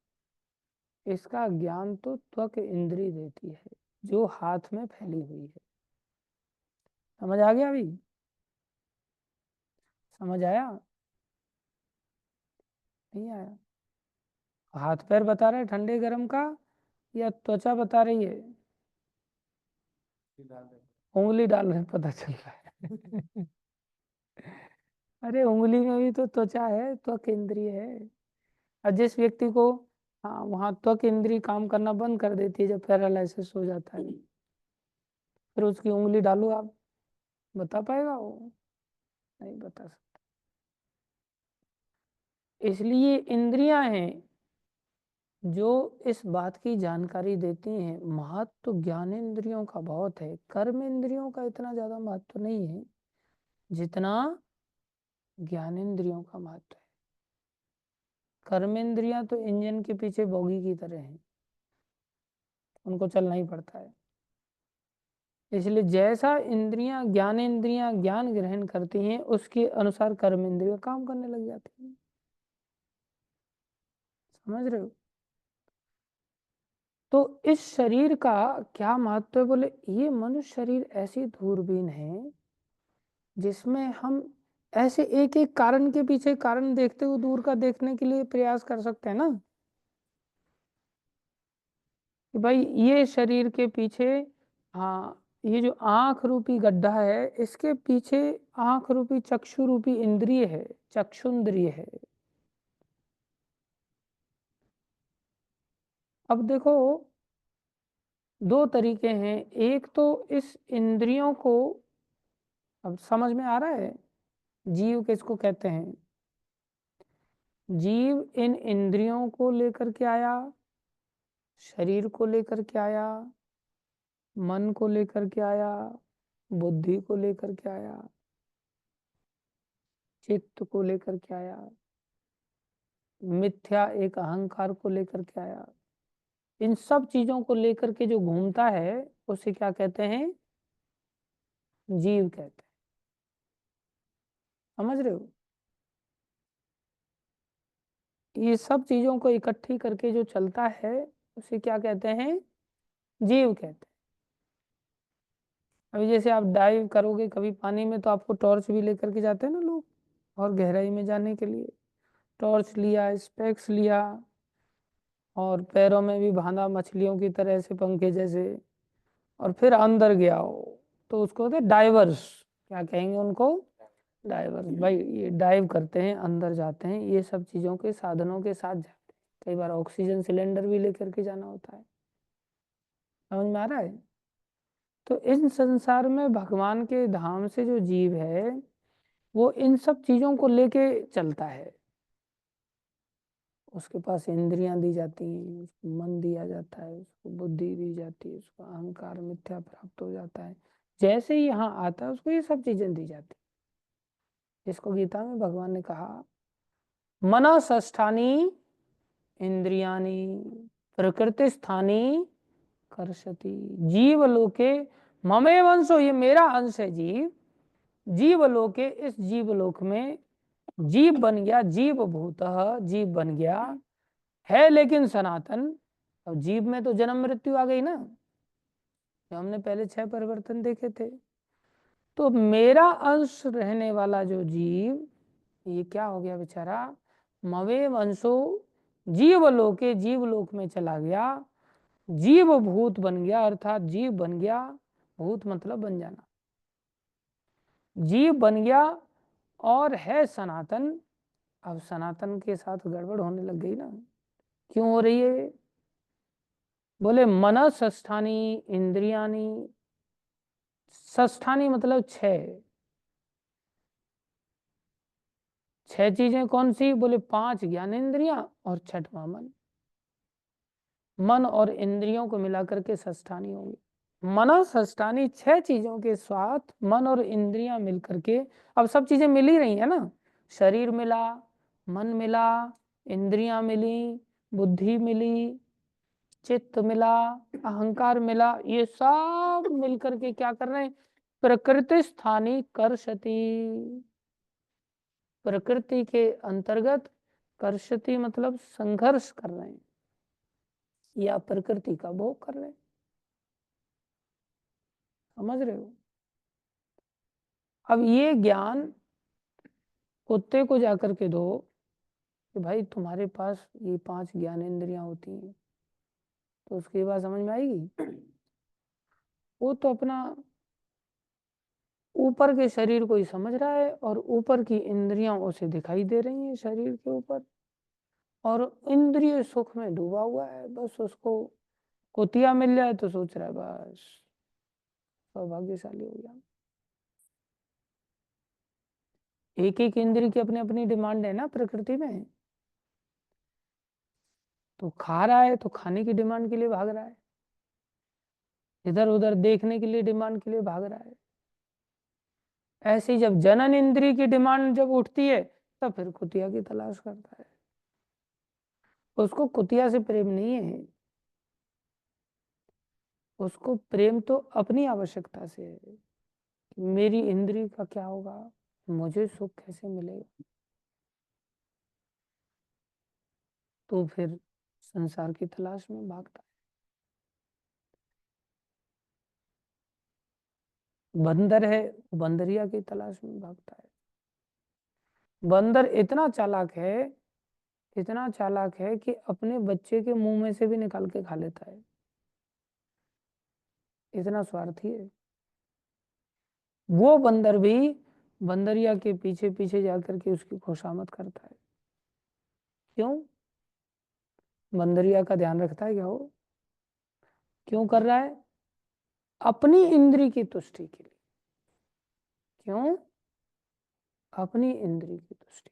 इसका ज्ञान तो त्वक इंद्री देती है जो हाथ में फैली हुई है। समझ आ गया? अभी समझ आया? नहीं आया? हाथ पैर बता रहे ठंडे गर्म का या त्वचा बता रही है? उंगली डाल रहे पता चल रहा है। अरे उंगली में भी तो त्वचा है, त्वक इंद्रिय है। और जिस व्यक्ति को, हाँ वहाँ त्वक इंद्रिय काम करना बंद कर देती है जब पैरालिसिस हो जाता है, फिर उसकी उंगली डालो आप, बता पाएगा वो? नहीं बता सकता। इसलिए इंद्रियां हैं जो इस बात की जानकारी देती हैं। महत्व तो ज्ञान इंद्रियों का बहुत है, कर्म इंद्रियों का इतना ज्यादा महत्व नहीं है जितना ज्ञान इंद्रियों का महत्व है। कर्म इंद्रियां तो इंजन के पीछे बोगी की तरह हैं, उनको चलना ही पड़ता है। इसलिए जैसा इंद्रियां ज्ञान ग्रहण करती हैं उसके अनुसार कर्म इंद्रियां काम करने लग जाती हैं। समझ रहे हो? तो इस शरीर का क्या महत्व है, बोले ये मनुष्य शरीर ऐसी दूरबीन है जिसमें हम ऐसे एक एक कारण के पीछे कारण देखते हुए दूर का देखने के लिए प्रयास कर सकते हैं ना, कि भाई ये शरीर के पीछे, हाँ ये जो आंख रूपी गड्ढा है इसके पीछे आंख रूपी चक्षु रूपी इंद्रिय है, चक्षुंद्रिय है। अब देखो दो तरीके हैं, एक तो इस इंद्रियों को, अब समझ में आ रहा है जीव किसको कहते हैं। जीव इन इंद्रियों को लेकर के आया, शरीर को लेकर के आया, मन को लेकर के आया, बुद्धि को लेकर के आया, चित्त को लेकर के आया, मिथ्या एक अहंकार को लेकर के आया। इन सब चीजों को लेकर के जो घूमता है उसे क्या कहते हैं, जीव कहते हैं। समझ रहे हो? ये सब चीजों को इकट्ठी करके जो चलता है उसे क्या कहते हैं, जीव कहते हैं। अभी जैसे आप डाइव करोगे कभी पानी में तो आपको टॉर्च भी लेकर के जाते हैं ना लोग, और गहराई में जाने के लिए टॉर्च लिया, स्पेक्स लिया, और पैरों में भी बांधा मछलियों की तरह से पंखे जैसे, और फिर अंदर गया हो तो उसको कहते हैं डाइवर्स। क्या कहेंगे उनको, डाइवर्स। भाई ये डाइव करते हैं, अंदर जाते हैं, ये सब चीज़ों के साधनों के साथ जाते हैं। कई बार ऑक्सीजन सिलेंडर भी लेकर के जाना होता है। समझ में आ रहा है? तो इन संसार में भगवान के धाम से जो जीव है वो इन सब चीजों को लेके चलता है। उसके पास इंद्रियां दी जाती हैं, उसको मन दिया जाता है, उसको बुद्धि दी जाती है, उसको अहंकार मिथ्या प्राप्त हो जाता है। जैसे ही यहाँ आता है उसको ये सब चीजें दी जाती, जिसको गीता में भगवान ने कहा मना षष्ठानी इंद्रियानी प्रकृति स्थानी कर्षति जीव लोके ममे वंशो, ये मेरा अंश है जीव। जीव लोके, इस जीव लोक में जीव बन गया, जीव भूतः जीव बन गया है, लेकिन सनातन। अब जीव में तो जन्म मृत्यु आ गई ना, जो हमने पहले 6 परिवर्तन देखे थे। तो मेरा अंश रहने वाला जो जीव, ये क्या हो गया बेचारा, मवे वंशो जीव लोके, जीव लोक में चला गया, जीव भूत बन गया, अर्थात जीव बन गया, भूत मतलब बन जाना, जीव बन गया और है सनातन। अब सनातन के साथ गड़बड़ होने लग गई ना, क्यों हो रही है? बोले मन षष्ठानी इंद्रियानी, षष्ठानी मतलब 6 चीजें कौन सी? बोले 5 ज्ञानेंद्रियां और 6वां मन। मन और इंद्रियों को मिलाकर के षष्ठानी होगी। मन षष्ठानी 6 चीजों के साथ मन और इंद्रियां मिलकर के, अब सब चीजें मिल ही रही है ना, शरीर मिला, मन मिला, इंद्रियां मिली, बुद्धि मिली, चित्त मिला, अहंकार मिला, ये सब मिलकर के क्या कर रहे हैं? प्रकृति स्थानी कर्षति, प्रकृति के अंतर्गत, कर्षति मतलब संघर्ष कर रहे हैं या प्रकृति का भोग कर रहे हैं। समझ रहे हो? अब ये ज्ञान कुत्ते को जाकर के दो कि भाई तुम्हारे पास ये 5 ज्ञानेंद्रियां होती हैं, तो उसकी बात समझ में आएगी? वो तो अपना ऊपर के शरीर को ही समझ रहा है और ऊपर की इंद्रियां उसे दिखाई दे रही हैं शरीर के ऊपर, और इंद्रिय सुख में डूबा हुआ है। बस उसको कुतिया मिल जाए तो सोच रहा है बस सौभाग्यशाली हो गया। एक एक इंद्रिय की अपनी अपनी डिमांड है ना प्रकृति में। तो खा रहा है तो खाने की डिमांड के लिए भाग रहा है, इधर उधर देखने के लिए डिमांड के लिए भाग रहा है। ऐसे ही जब जनन इंद्रिय की डिमांड जब उठती है तब फिर कुतिया की तलाश करता है। उसको कुतिया से प्रेम नहीं है, उसको प्रेम तो अपनी आवश्यकता से है। मेरी इंद्रिय का क्या होगा, मुझे सुख कैसे मिलेगा। तो फिर संसार की तलाश में भागता है। बंदर है, बंदरिया की तलाश में भागता है। बंदर इतना चालाक है, इतना चालाक है कि अपने बच्चे के मुंह में से भी निकाल के खा लेता है, इतना स्वार्थी है। वो बंदर भी बंदरिया के पीछे पीछे जाकर के उसकी खुशामद करता है। क्यों? बंदरिया का ध्यान रखता है क्या वो? क्यों कर रहा है? अपनी इंद्री की तुष्टि के लिए। क्यों? अपनी इंद्री की तुष्टि।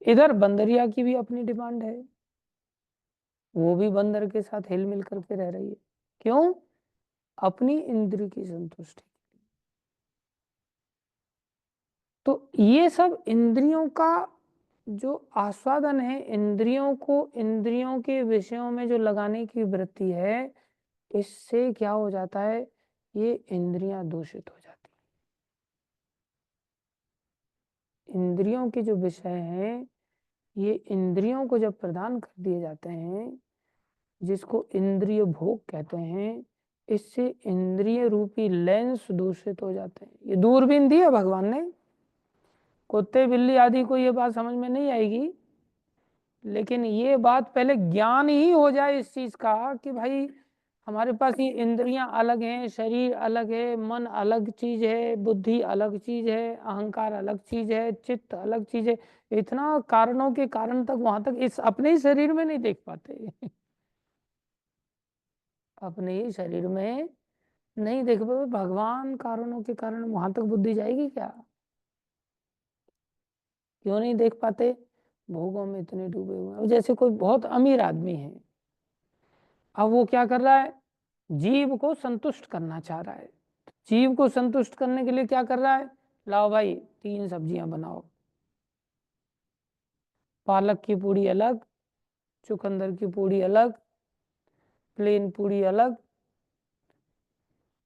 इधर बंदरिया की भी अपनी डिमांड है, वो भी बंदर के साथ हिल मिल करके रह रही है। क्यों? अपनी इंद्री की संतुष्टि। तो ये सब इंद्रियों का जो आस्वादन है, इंद्रियों को इंद्रियों के विषयों में जो लगाने की वृत्ति है, इससे क्या हो जाता है? ये इंद्रियां दूषित हो जाती हैं। इंद्रियों के जो विषय हैं, ये इंद्रियों को जब प्रदान कर दिए जाते हैं, जिसको इंद्रिय भोग कहते हैं, इससे इंद्रिय रूपी लेंस दूषित हो जाते हैं। ये दूरबीन दी है भगवान ने। कुत्ते बिल्ली आदि को ये बात समझ में नहीं आएगी, लेकिन ये बात पहले ज्ञान ही हो जाए इस चीज का कि भाई हमारे पास ये इंद्रियां अलग हैं, शरीर अलग है, मन अलग चीज है, बुद्धि अलग चीज है, अहंकार अलग चीज है, चित्त अलग चीज है। इतना कारणों के कारण तक वहां तक इस अपने ही शरीर में नहीं देख पाते अपने ही शरीर में नहीं देख पाते, भगवान कारणों के कारण वहां तक बुद्धि जाएगी क्या? क्यों नहीं देख पाते? भोगों में इतने डूबे हुए हैं। अब जैसे कोई बहुत अमीर आदमी है, अब वो क्या कर रहा है, जीव को संतुष्ट करना चाह रहा है। जीव को संतुष्ट करने के लिए क्या कर रहा है, लाओ भाई 3 सब्जियां बनाओ, पालक की पूड़ी अलग, चुकंदर की पूड़ी अलग, प्लेन पूड़ी अलग,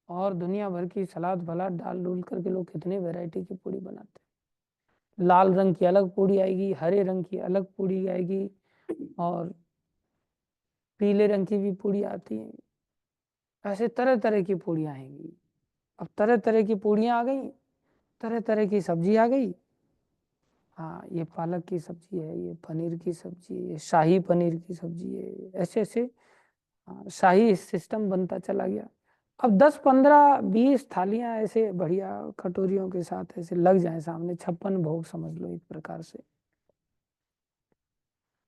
और दुनिया भर की सलाद फलाद डाल डूल करके लोग कितने वैरायटी की पूड़ी बनाते हैं। लाल रंग की अलग पूड़ी आएगी, हरे रंग की अलग पूड़ी आएगी, और पीले रंग की भी पूड़ी आती है। ऐसे तरह तरह की पूड़ियाँ आएंगी। अब तरह तरह की पूड़ियाँ आ गई, तरह तरह की सब्जी आ गई। हाँ, ये पालक की सब्जी है, ये पनीर की सब्जी है, ये शाही पनीर की सब्जी है, ऐसे ऐसे। हाँ, शाही सिस्टम बनता चला गया। अब 10 15 20 थालियां ऐसे बढ़िया कटोरियों के साथ ऐसे लग जाए सामने, 56 भोग समझ लो एक प्रकार से।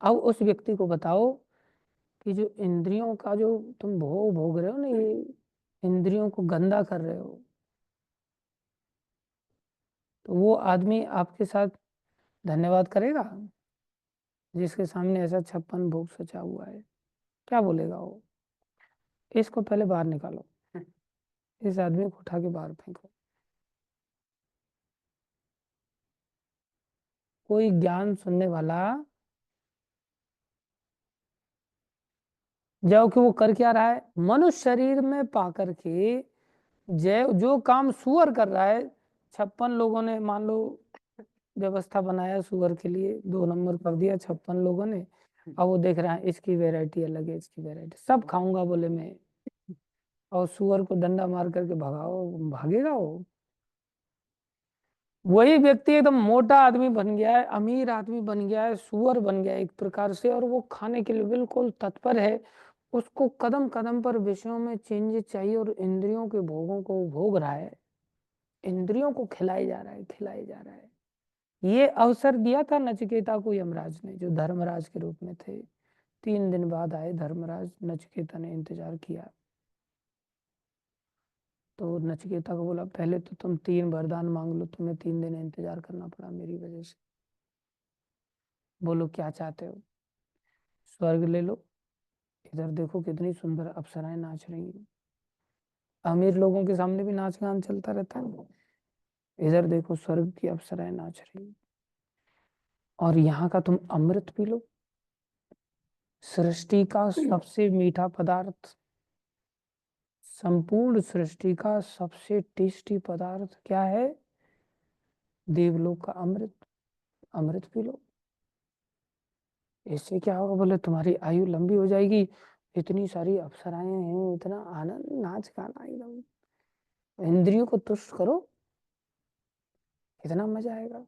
अब उस व्यक्ति को बताओ कि जो इंद्रियों का जो तुम भोग भोग रहे हो ना, ये इंद्रियों को गंदा कर रहे हो, तो वो आदमी आपके साथ धन्यवाद करेगा जिसके सामने ऐसा 56 भोग सचा हुआ है? क्या बोलेगा वो? इसको पहले बाहर निकालो, इस आदमी को उठा के बाहर फेंको। कोई ज्ञान सुनने वाला, जब कि वो कर क्या रहा है, मनुष्य शरीर में पाकर के जो काम सुअर कर रहा है, 56 लोगों ने मान लो व्यवस्था बनाया सुअर के लिए, 2 नंबर कर दिया 56 लोगों ने। अब वो देख रहा है इसकी वैरायटी अलग है, इसकी वैरायटी सब खाऊंगा बोले मैं, और सुअर को डंडा मार करके भगाओ, भागेगा वो? वही व्यक्ति एकदम मोटा आदमी बन गया है, अमीर आदमी बन गया है, सुअर बन गया है एक प्रकार से, और वो खाने के लिए बिल्कुल तत्पर है। उसको कदम कदम पर विषयों में चेंज चाहिए, और इंद्रियों के भोगों को भोग रहा है, इंद्रियों को खिलाया जा रहा है, खिलाया जा रहा है। ये अवसर दिया था नचिकेता को यमराज ने, जो धर्मराज के रूप में थे। 3 दिन बाद आए धर्मराज, नचिकेता ने इंतजार किया। तो नचिकेता को बोला पहले तो तुम 3 वरदान मांग लो, तुम्हें 3 दिन इंतजार करना पड़ा मेरी वजह से। बोलो क्या चाहते हो? स्वर्ग ले लो, इधर देखो कितनी सुंदर अप्सराएं नाच रही हैं। अमीर लोगों के सामने भी नाच गान चलता रहता है, इधर देखो स्वर्ग की अप्सराएं नाच रही हैं। और यहाँ का तुम अमृत पी लो, सृष्टि का सबसे मीठा पदार्थ, संपूर्ण सृष्टि का सबसे टेस्टी पदार्थ क्या है? देवलोक का अमृत, अमृत पी लो। इससे क्या होगा? बोले तुम्हारी आयु लंबी हो जाएगी, इतनी सारी अप्सराएं हैं, इतना आनंद, नाच गाना एकदम, इंद्रियों को तुष्ट करो, कितना मजा आएगा।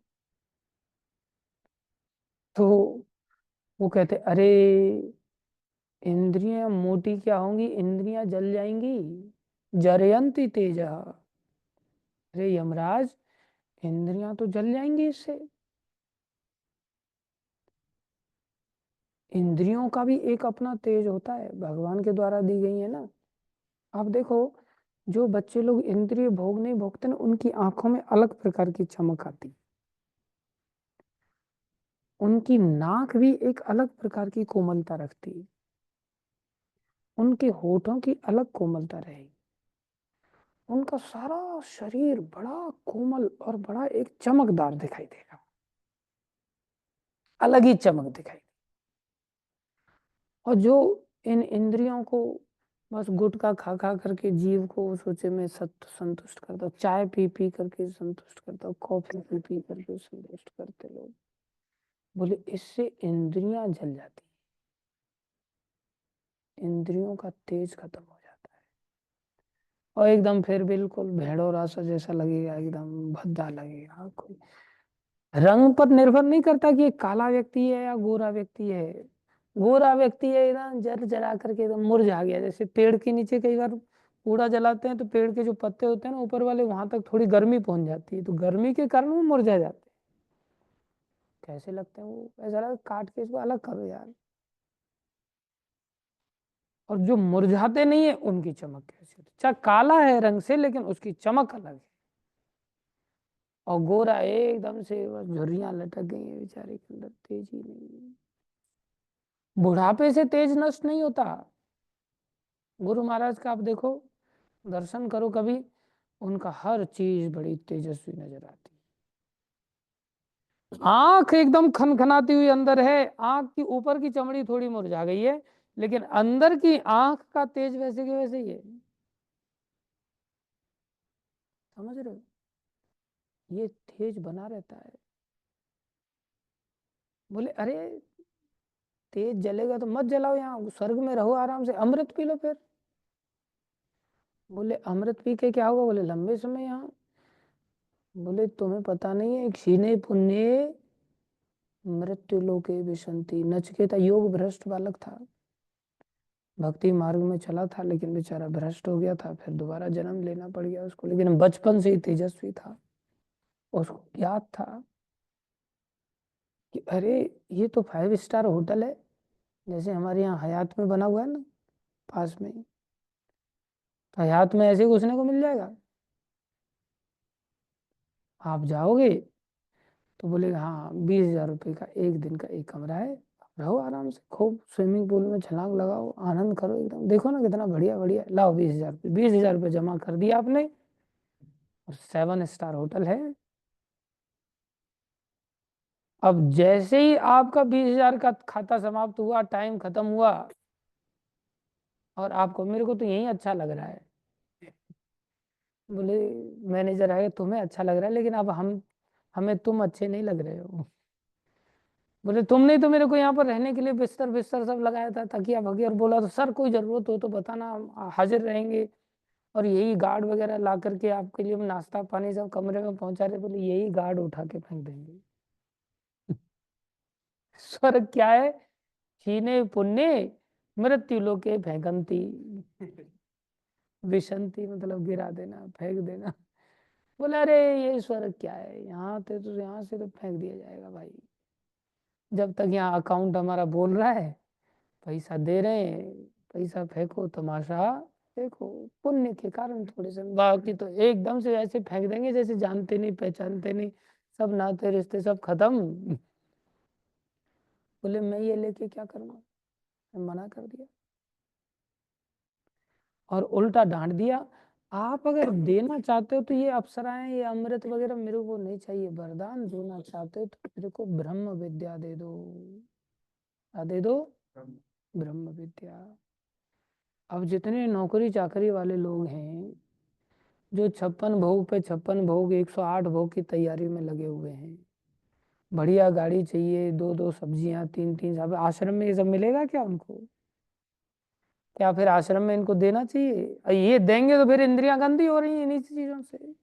तो वो कहते अरे, इंद्रियां मोटी क्या होंगी, इंद्रियां जल जाएंगी, जरयंती तेजा। अरे यमराज, इंद्रियां तो जल जाएंगी इससे। इंद्रियों का भी एक अपना तेज होता है, भगवान के द्वारा दी गई है ना। आप देखो, जो बच्चे लोग इंद्रिय भोग नहीं भोगते ना, उनकी आंखों में अलग प्रकार की चमक आती, उनकी नाक भी एक अलग प्रकार की कोमलता रखती है, उनके होठों की अलग कोमलता रहेगी, उनका सारा शरीर बड़ा कोमल और बड़ा एक चमकदार दिखाई देगा, अलग ही चमक दिखाई। और जो इन इंद्रियों को बस गुटखा खा खा करके जीव को सोचे मैं सत्य संतुष्ट करता हूँ, चाय पी पी करके संतुष्ट करता हूँ, कॉफी पी पी करके संतुष्ट करते लोग, बोले इससे इंद्रियां जल जाती, इंद्रियों का तेज खत्म हो जाता है, और एकदम फिर बिल्कुल भेड़ों रासा जैसा लगेगा, एकदम भद्दा लगेगा। कोई रंग पर निर्भर नहीं करता कि ये काला व्यक्ति है या गोरा व्यक्ति है। गोरा व्यक्ति है एकदम जल जला करके एकदम मुरझा गया, जैसे पेड़ के नीचे कई बार कूड़ा जलाते हैं तो पेड़ के जो पत्ते होते हैं ना ऊपर वाले, वहां तक थोड़ी गर्मी पहुंच जाती है, तो गर्मी के कारण वो मुरझा जाते हैं। कैसे लगते हैं वो, ऐसा लगा काट के इसको अलग करो यार। और जो मुरझाते नहीं है उनकी चमक कैसी होती है, चाहे काला है रंग से लेकिन उसकी चमक अलग है। और गोरा एकदम से बस झुर्रियां लटक गई है बेचारे के अंदर, तेज ही नहीं। बुढ़ापे से तेज नष्ट नहीं होता। गुरु महाराज का आप देखो, दर्शन करो कभी, उनका हर चीज बड़ी तेजस्वी नजर आती है। आंख एकदम खनखनाती हुई अंदर है, आंख की ऊपर की चमड़ी थोड़ी मुरझा गई है, लेकिन अंदर की आंख का तेज वैसे के वैसे ही है। समझ रहे हो, ये तेज बना रहता है। बोले अरे तेज जलेगा तो मत जलाओ, यहाँ स्वर्ग में रहो आराम से, अमृत पी लो फिर। बोले अमृत पी के क्या होगा? बोले लंबे समय यहाँ। बोले तुम्हें पता नहीं है, क्षीणे पुण्य मृत्यु लोके विशंति। नचिकेता योग भ्रष्ट बालक था, भक्ति मार्ग में चला था, लेकिन बेचारा भ्रष्ट हो गया था, फिर दोबारा जन्म लेना पड़ गया उसको, लेकिन बचपन से ही तेजस्वी था। उसको याद था कि अरे ये तो 5 स्टार होटल है, जैसे हमारे यहाँ हयात में बना हुआ है ना पास में ही, तो हयात में ऐसे घुसने को मिल जाएगा। आप जाओगे तो बोलेगा हाँ 20,000 रुपये का एक दिन का एक कमरा है, रहो आराम से, खूब स्विमिंग पूल में छलांग लगाओ, आनंद करो एकदम, देखो ना कितना बढ़िया बढ़िया, लाओ 20,000 रुपये, 20,000 रुपये जमा कर दिया आपने, और 7 स्टार होटल है। अब जैसे ही आपका 20,000 का खाता समाप्त हुआ, टाइम खत्म हुआ, और आपको, मेरे को तो यही अच्छा लग रहा है। बोले मैनेजर आएगा, तुम्हें अच्छा लग रहा है, लेकिन अब हमें तुम अच्छे नहीं लग रहे हो। बोले तुमने तो मेरे को यहाँ पर रहने के लिए बिस्तर बिस्तर सब लगाया था, तकिया वकिया, और बोला तो सर कोई जरूरत हो तो बताना, हम हाजिर रहेंगे, और यही गार्ड वगैरह ला करके आपके लिए नाश्ता पानी सब कमरे में पहुंचा रहे। बोले यही गार्ड उठा के फेंक देंगे। स्वर्ग क्या है? छीने पुण्य मृत्यु लोके फेंकंती। विशंति मतलब गिरा देना, फेंक देना। बोले अरे ये स्वर्ग क्या है, यहाँ से तो फेंक दिया जाएगा भाई। जब तक यहाँ अकाउंट हमारा बोल रहा है, पैसा दे रहे हैं, पैसा फेंको तमाशा देखो, पुण्य के कारण थोड़े से, बाकी तो एकदम से ऐसे फेंक देंगे जैसे जानते नहीं पहचानते नहीं, सब नाते रिश्ते सब खत्म। बोले मैं ये लेके क्या करूँगा, मैं मना कर दिया, और उल्टा डांट दिया। आप अगर देना चाहते हो तो ये अप्सराएं, ये अमृत वगैरह मेरे को नहीं चाहिए, वरदान देना चाहते हो तो मेरे को ब्रह्म विद्या दे दो। क्या दे दो? ब्रह्म विद्या। अब जितने नौकरी चाकरी वाले लोग हैं, जो 56 भोग पे 56 भोग, 108 भोग की तैयारी में लगे हुए हैं, बढ़िया गाड़ी चाहिए, 2-2 सब्जियां, 3-3 सब, आश्रम में ये सब मिलेगा क्या उनको? क्या फिर आश्रम में इनको देना चाहिए? ये देंगे तो फिर इंद्रियां गंदी हो रही हैं इन्हीं चीजों से।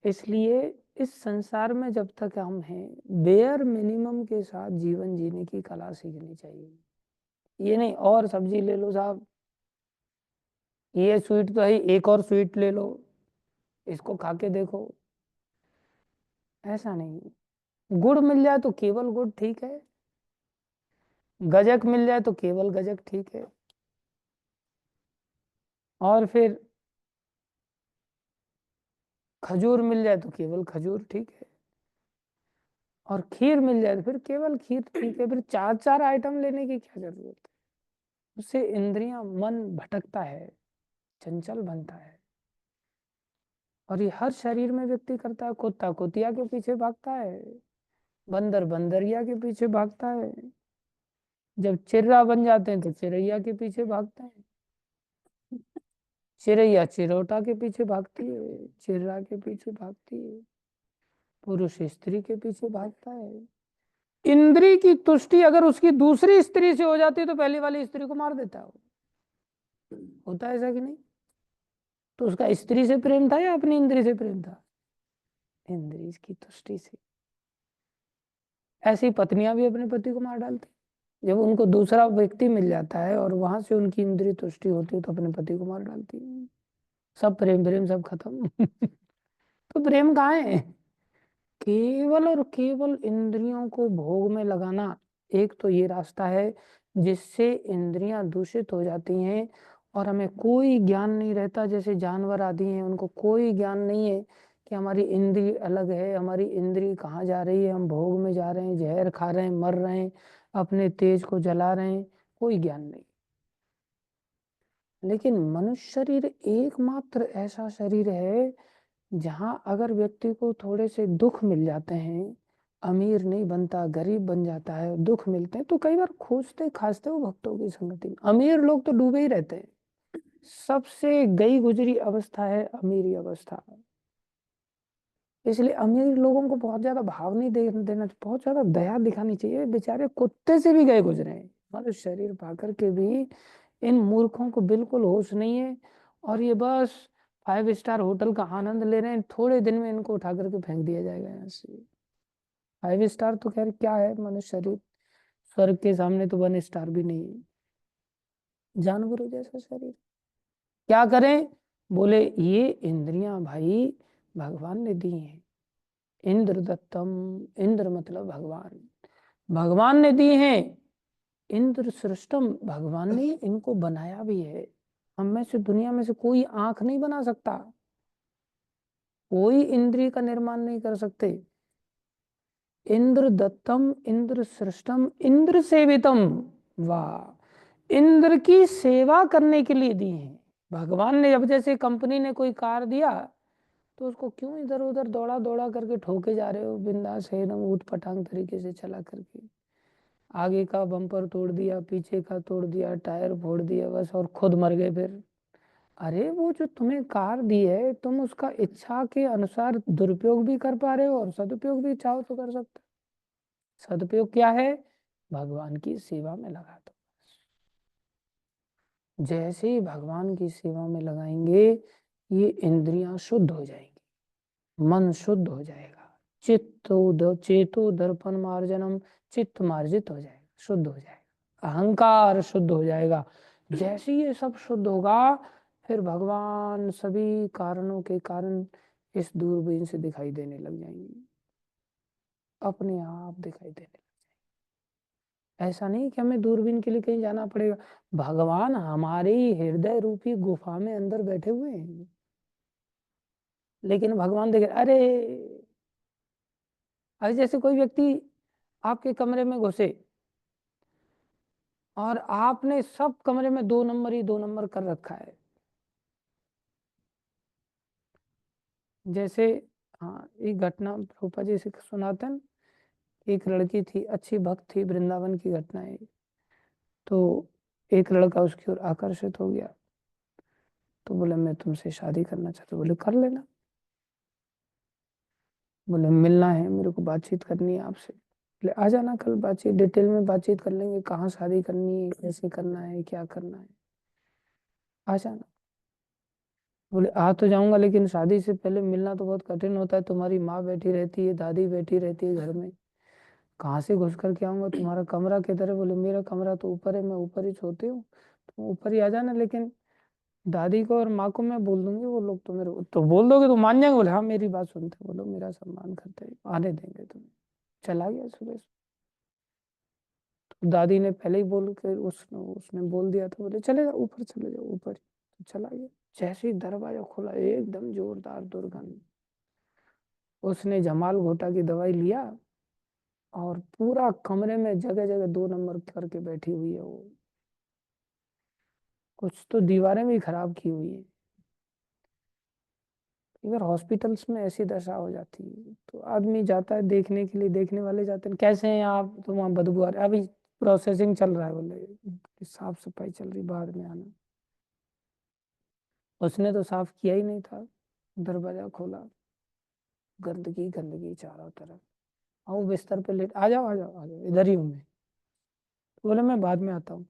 इसलिए इस संसार में जब तक हम हैं, बेयर मिनिमम के साथ जीवन जीने की कला सीखनी चाहिए। ये नहीं और सब्जी ले लो साहब, ये स्वीट तो है, एक और स्वीट ले लो, इसको खा के देखो, ऐसा नहीं। गुड़ मिल जाए तो केवल गुड़ ठीक है, गजक मिल जाए तो केवल गजक ठीक है, और फिर खजूर मिल जाए तो केवल खजूर ठीक है, और खीर मिल जाए तो फिर केवल खीर ठीक है। फिर 4-4 आइटम लेने की क्या जरूरत है? उससे इंद्रियां, मन भटकता है, चंचल बनता है, और ये हर शरीर में व्यक्ति करता है। कुत्ता कुतिया के पीछे भागता है, बंदर बंदरिया के पीछे भागता है, जब चिर्रा बन जाते हैं तो चिरैया के पीछे भागते हैं, चिरैया चिरौटा के पीछे भागती है, चिर्रा के पीछे भागती है, पुरुष स्त्री के पीछे भागता है। इंद्री की तुष्टि अगर उसकी दूसरी स्त्री से हो जाती है तो पहली वाली स्त्री को मार देता है होता है ऐसा कि नहीं? तो उसका स्त्री से प्रेम था या अपनी इंद्री से प्रेम था? इंद्री की तुष्टि से। ऐसी पत्नियां भी अपने पति को मार डालती, जब उनको दूसरा व्यक्ति मिल जाता है और वहां से उनकी इंद्रिय तुष्टि होती है तो अपने पति को मार डालती है। सब प्रेम प्रेम सब खत्म। तो प्रेम कहाँ है? केवल और केवल इंद्रियों को भोग में लगाना, एक तो ये रास्ता है जिससे इंद्रियां दूषित हो जाती हैं, और हमें कोई ज्ञान नहीं रहता। जैसे जानवर आदि हैं, उनको कोई ज्ञान नहीं है कि हमारी इंद्री अलग है, हमारी इंद्री कहाँ जा रही है, हम भोग में जा रहे हैं, जहर खा रहे हैं, मर रहे हैं, अपने तेज को जला रहे हैं, कोई ज्ञान नहीं। लेकिन मनुष्य शरीर एकमात्र ऐसा शरीर है जहां अगर व्यक्ति को थोड़े से दुख मिल जाते हैं, अमीर नहीं बनता, गरीब बन जाता है, दुख मिलते हैं, तो कई बार खोजते खासते वो भक्तों की संगति में। अमीर लोग तो डूबे ही रहते हैं। सबसे गई गुजरी अवस्था है अमीरी अवस्था। इसलिए अमीर लोगों को बहुत ज्यादा भाव नहीं देना, बहुत ज्यादा दया दिखानी चाहिए। बेचारे कुत्ते से भी गए गुजरे हैं, मतलब शरीर पाकर के भी इन मूर्खों को बिल्कुल होश नहीं है, और ये बस 5 स्टार होटल का आनंद ले रहे हैं। थोड़े दिन में इनको उठा करके फेंक दिया जाएगा यहाँ से। 5 स्टार तो खैर क्या है, मनुष्य शरीर स्वर्ग के सामने तो 1 स्टार भी नहीं है, जानवरों जैसा शरीर। क्या करें? बोले ये इंद्रियां भाई भगवान ने दी हैं, इंद्र दत्तम, इंद्र मतलब भगवान, भगवान ने दी हैं। इंद्र सृष्टम, भगवान ने इनको बनाया भी है। हम में से दुनिया में से कोई आंख नहीं बना सकता, कोई इंद्रिय का निर्माण नहीं कर सकते। इंद्र दत्तम, इंद्र सृष्टम, इंद्र सेवितम, वाह, इंद्र की सेवा करने के लिए दी है भगवान ने। अब जैसे कंपनी ने कोई कार दिया तो उसको क्यों इधर उधर दौड़ा दौड़ा करके ठोके जा रहे हो, बिंदास है एकदम ऊट पटांग तरीके से चला करके। आगे का बम्पर तोड़ दिया, पीछे का तोड़ दिया, टायर फोड़ दिया बस, और खुद मर गए फिर। अरे वो जो तुम्हें कार दी है, तुम उसका इच्छा के अनुसार दुरुपयोग भी कर पा रहे हो और सदुपयोग भी चाहो तो कर सकते हो। सदुपयोग क्या है? भगवान की सेवा में लगा दो। जैसे ही भगवान की सेवा में लगाएंगे, ये इंद्रियां शुद्ध हो जाएंगी, मन शुद्ध हो जाएगा, चेतो दर्पण मार्जनम, चित्त मार्जित हो जाएगा, शुद्ध हो जाएगा, अहंकार शुद्ध हो जाएगा। जैसे ये सब शुद्ध होगा, फिर भगवान सभी कारणों के कारण इस दूरबीन से दिखाई देने लग जाएंगे, अपने आप दिखाई देने लग। ऐसा नहीं कि हमें दूरबीन के लिए कहीं जाना पड़ेगा, भगवान हमारे ही हृदय रूपी गुफा में अंदर बैठे हुए हैं। लेकिन भगवान देखे, अरे अरे जैसे कोई व्यक्ति आपके कमरे में घुसे और आपने सब कमरे में 2 नंबर ही 2 नंबर कर रखा है। जैसे, हाँ, एक घटना रूपा जी से सुनाते हैं। एक लड़की थी, अच्छी भक्त थी, वृंदावन की घटना है। तो एक लड़का उसकी ओर आकर्षित हो गया, तो बोले मैं तुमसे शादी करना चाहता हूँ। बोले कर लेना। बोले मिलना है मेरे को, बातचीत करनी है आपसे। बोले आ जाना कल, बातचीत डिटेल में बातचीत कर लेंगे, कहाँ शादी करनी है, कैसे करना है, क्या करना है, आ जाना। बोले आ तो जाऊंगा, लेकिन शादी से पहले मिलना तो बहुत कठिन होता है, तुम्हारी माँ बैठी रहती है, दादी बैठी रहती है घर में, कहाँ से घुस कर के आऊंगा, तुम्हारा कमरा किधर है? बोले मेरा कमरा तो ऊपर है, मैं ऊपर ही सोती हूँ, तुम ऊपर ही आ जाना। लेकिन दादी को और माँ को मैं बोल दूंगी, वो लोग तो मेरे, तो बोल दोगे तो मान जाएंगे? बोले हाँ मेरी बात सुनते, बोलो मेरा सम्मान करते हैं, आने देंगे तुम्हें। चला गया सुबह। तो दादी ने पहले ही बोल के उसने उसने बोल दिया था, बोले चले जाओ ऊपर, चले जाओ ऊपर। तो चला गया। जैसे ही दरवाजा खुला, एकदम जोरदार दुर्गंध। उसने जमाल घोटा की दवाई लिया, और पूरा कमरे में जगह जगह 2 नंबर करके बैठी हुई है वो। कुछ तो दीवारें भी खराब की हुई है। इधर हॉस्पिटल्स में ऐसी दशा हो जाती है, तो आदमी जाता है देखने के लिए, देखने वाले जाते हैं, कैसे हैं आप? तो वहाँ बदबू आ रही है, अभी प्रोसेसिंग चल रहा है, बोले साफ सफाई चल रही, बाद में आना। उसने तो साफ किया ही नहीं था। दरवाजा खोला, गंदगी गंदगी चारों तरफ। आओ बिस्तर पे लेट, आ जाओ आ जाओ आ जाओ, इधर ही हूँ मैं। तो बोले मैं बाद में आता हूँ।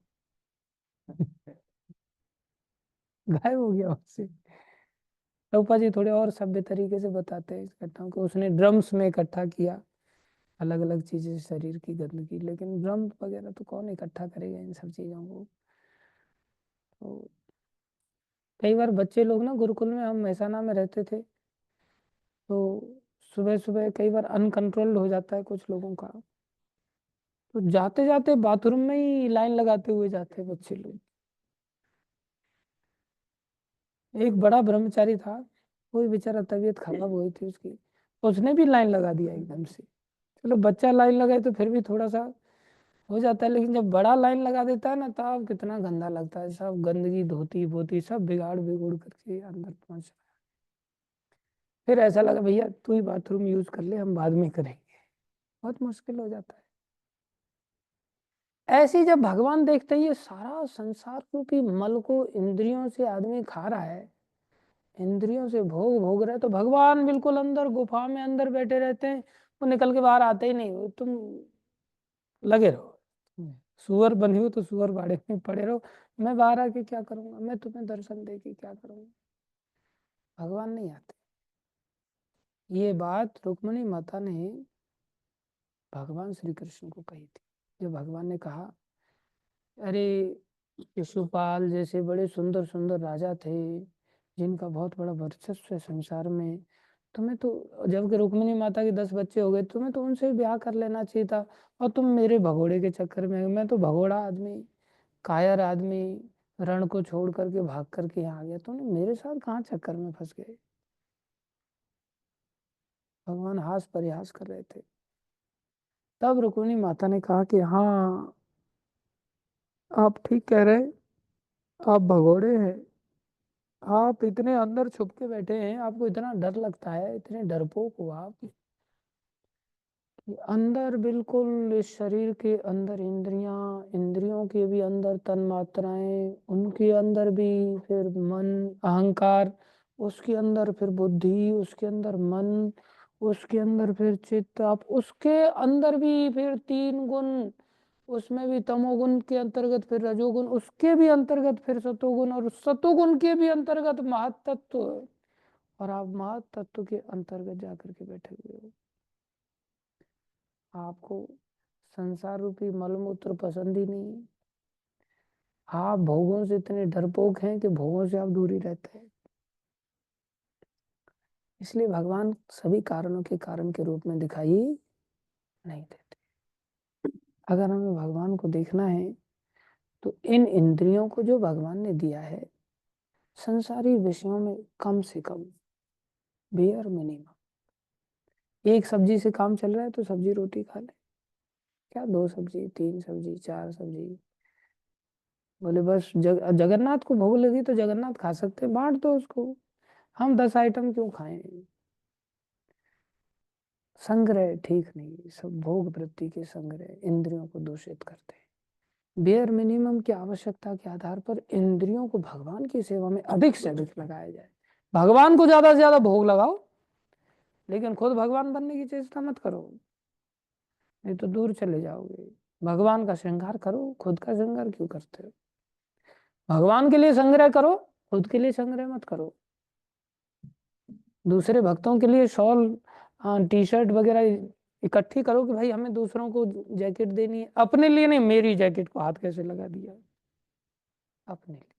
गायब हो गया उससे। रूपा जी थोड़े और सभ्य तरीके से बताते हैं इस घटना को। उसने ड्रम्स में इकट्ठा किया अलग अलग चीजें, शरीर की गंदगी, लेकिन ड्रम वगैरह तो कौन इकट्ठा करेगा इन सब चीजों को। तो कई बार बच्चे लोग ना, गुरुकुल में हम महसाना में रहते थे, तो सुबह सुबह कई बार अनकंट्रोल्ड हो जाता है कुछ लोगों का, तो जाते जाते बाथरूम में ही लाइन लगाते हुए जाते हैं बच्चे लोग। एक बड़ा ब्रह्मचारी था, कोई बेचारा तबीयत खराब हुई थी उसकी, उसने भी लाइन लगा दिया एकदम से। चलो बच्चा लाइन लगाए तो फिर भी थोड़ा सा हो जाता है, लेकिन जब बड़ा लाइन लगा देता है ना तब कितना गंदा लगता है, सब गंदगी धोती बोती सब बिगाड़ बिगुड़ करके अंदर पहुंच रहा है। फिर ऐसा लगा भैया तू ही बाथरूम यूज कर ले, हम बाद में करेंगे। बहुत मुश्किल हो जाता है। ऐसे ही जब भगवान देखते हैं ये सारा संसार रूपी मल को इंद्रियों से आदमी खा रहा है, इंद्रियों से भोग भोग रहा है, तो भगवान बिल्कुल अंदर गुफा में अंदर बैठे रहते हैं, वो निकल के बाहर आते ही नहीं। वो तुम लगे रहो, सुअर बनी हो तो सुअर बाड़े में पड़े रहो, मैं बाहर आके क्या करूंगा, मैं तुम्हें दर्शन दे के क्या करूंगा। भगवान नहीं आते। ये बात रुक्मिणी माता ने भगवान श्री कृष्ण को कही थी। जब भगवान ने कहा अरे शिशुपाल जैसे बड़े सुंदर सुंदर राजा थे जिनका बहुत बड़ा वर्चस्व है संसार में, तुम्हें तो जबकि रुक्मिणी माता के 10 बच्चे हो गए, तुम्हें तो उनसे ब्याह कर लेना चाहिए था, और तुम मेरे भगोड़े के चक्कर में, मैं तो भगोड़ा आदमी, कायर आदमी, रण को छोड़ करके भाग करके यहाँ आ गया, तुमने मेरे साथ कहाँ चक्कर में फंस गए। भगवान हास परिहास कर रहे थे। तब रुक्मिणी माता ने कहा कि हाँ आप ठीक कह रहे हैं, आप भगोड़े हैं, आप इतने अंदर छुप के बैठे हैं, आपको इतना डर लगता है, इतने डरपोक हो आप कि अंदर बिल्कुल इस शरीर के अंदर इंद्रियां, इंद्रियों के भी अंदर तन मात्राएं, उनके अंदर भी फिर मन अहंकार, उसके अंदर फिर बुद्धि, उसके अंदर मन, उसके अंदर फिर चित्त, आप उसके अंदर भी फिर 3 गुण, उसमें भी तमोगुण के अंतर्गत फिर रजोगुण, उसके भी अंतर्गत फिर सतोगुण, और सतोगुण के भी अंतर्गत महातत्व, और आप महातत्व के अंतर्गत जाकर के बैठे हुए हो। आपको संसार रूपी मलमूत्र पसंद ही नहीं है, आप भोगों से इतने डरपोक हैं कि भोगों से आप दूर ही रहते हैं। इसलिए भगवान सभी कारणों के कारण के रूप में दिखाई नहीं देते। अगर हमें भगवान को देखना है तो इन इंद्रियों को जो भगवान ने दिया है संसारी विषयों में कम से कम बेयर मिनिमम, एक सब्जी से काम चल रहा है तो सब्जी रोटी खा ले, क्या 2 सब्जी 3 सब्जी 4 सब्जी, बोले बस जगन्नाथ को भूख लगी तो जगन्नाथ खा सकते हैं, बांट दो उसको, हम 10 आइटम क्यों खाएं। संग्रह ठीक नहीं, सब भोग वृत्ति के संग्रह इंद्रियों को दूषित करते हैं। बेयर मिनिमम की आवश्यकता के आधार पर इंद्रियों को भगवान की सेवा में अधिक से अधिक लगाया जाए। भगवान को ज्यादा से ज्यादा भोग लगाओ, लेकिन खुद भगवान बनने की चेष्टा मत करो, नहीं तो दूर चले जाओगे। भगवान का श्रृंगार करो, खुद का श्रृंगार क्यों करते हो। भगवान के लिए संग्रह करो, खुद के लिए संग्रह मत करो। दूसरे भक्तों के लिए शॉल टी शर्ट वगैरह इकट्ठी करो कि भाई हमें दूसरों को जैकेट देनी है, अपने लिए नहीं। मेरी जैकेट को हाथ कैसे लगा दिया, अपने लिए।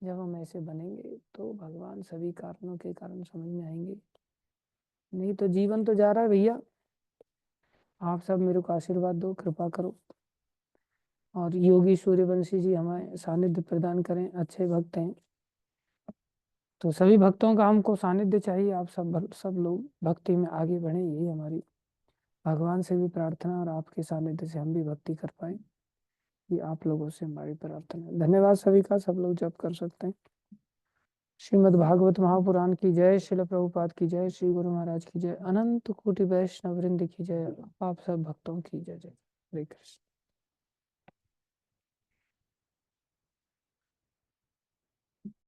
जब हम ऐसे बनेंगे तो भगवान सभी कारणों के कारण समझ में आएंगे, नहीं तो जीवन तो जा रहा है भैया। आप सब मेरे को आशीर्वाद दो, कृपा करो, और योगी सूर्यवंशी जी हमें सानिध्य प्रदान करें, अच्छे भक्त हैं। तो सभी भक्तों का हमको सानिध्य चाहिए, आप सब लोग भक्ति में आगे बढ़े, यही हमारी भगवान से भी प्रार्थना, और आपके सानिध्य से हम भी भक्ति कर पाए, ये आप लोगों से हमारी प्रार्थना है। धन्यवाद सभी का, सब लोग जप कर सकते हैं। श्रीमद् भागवत महापुराण की जय, शिल प्रभुपाद की जय, श्री गुरु महाराज की जय, अनंत कोटि वैष्णव वृंद की जय, आप सब भक्तों की जय जय। हरे कृष्ण।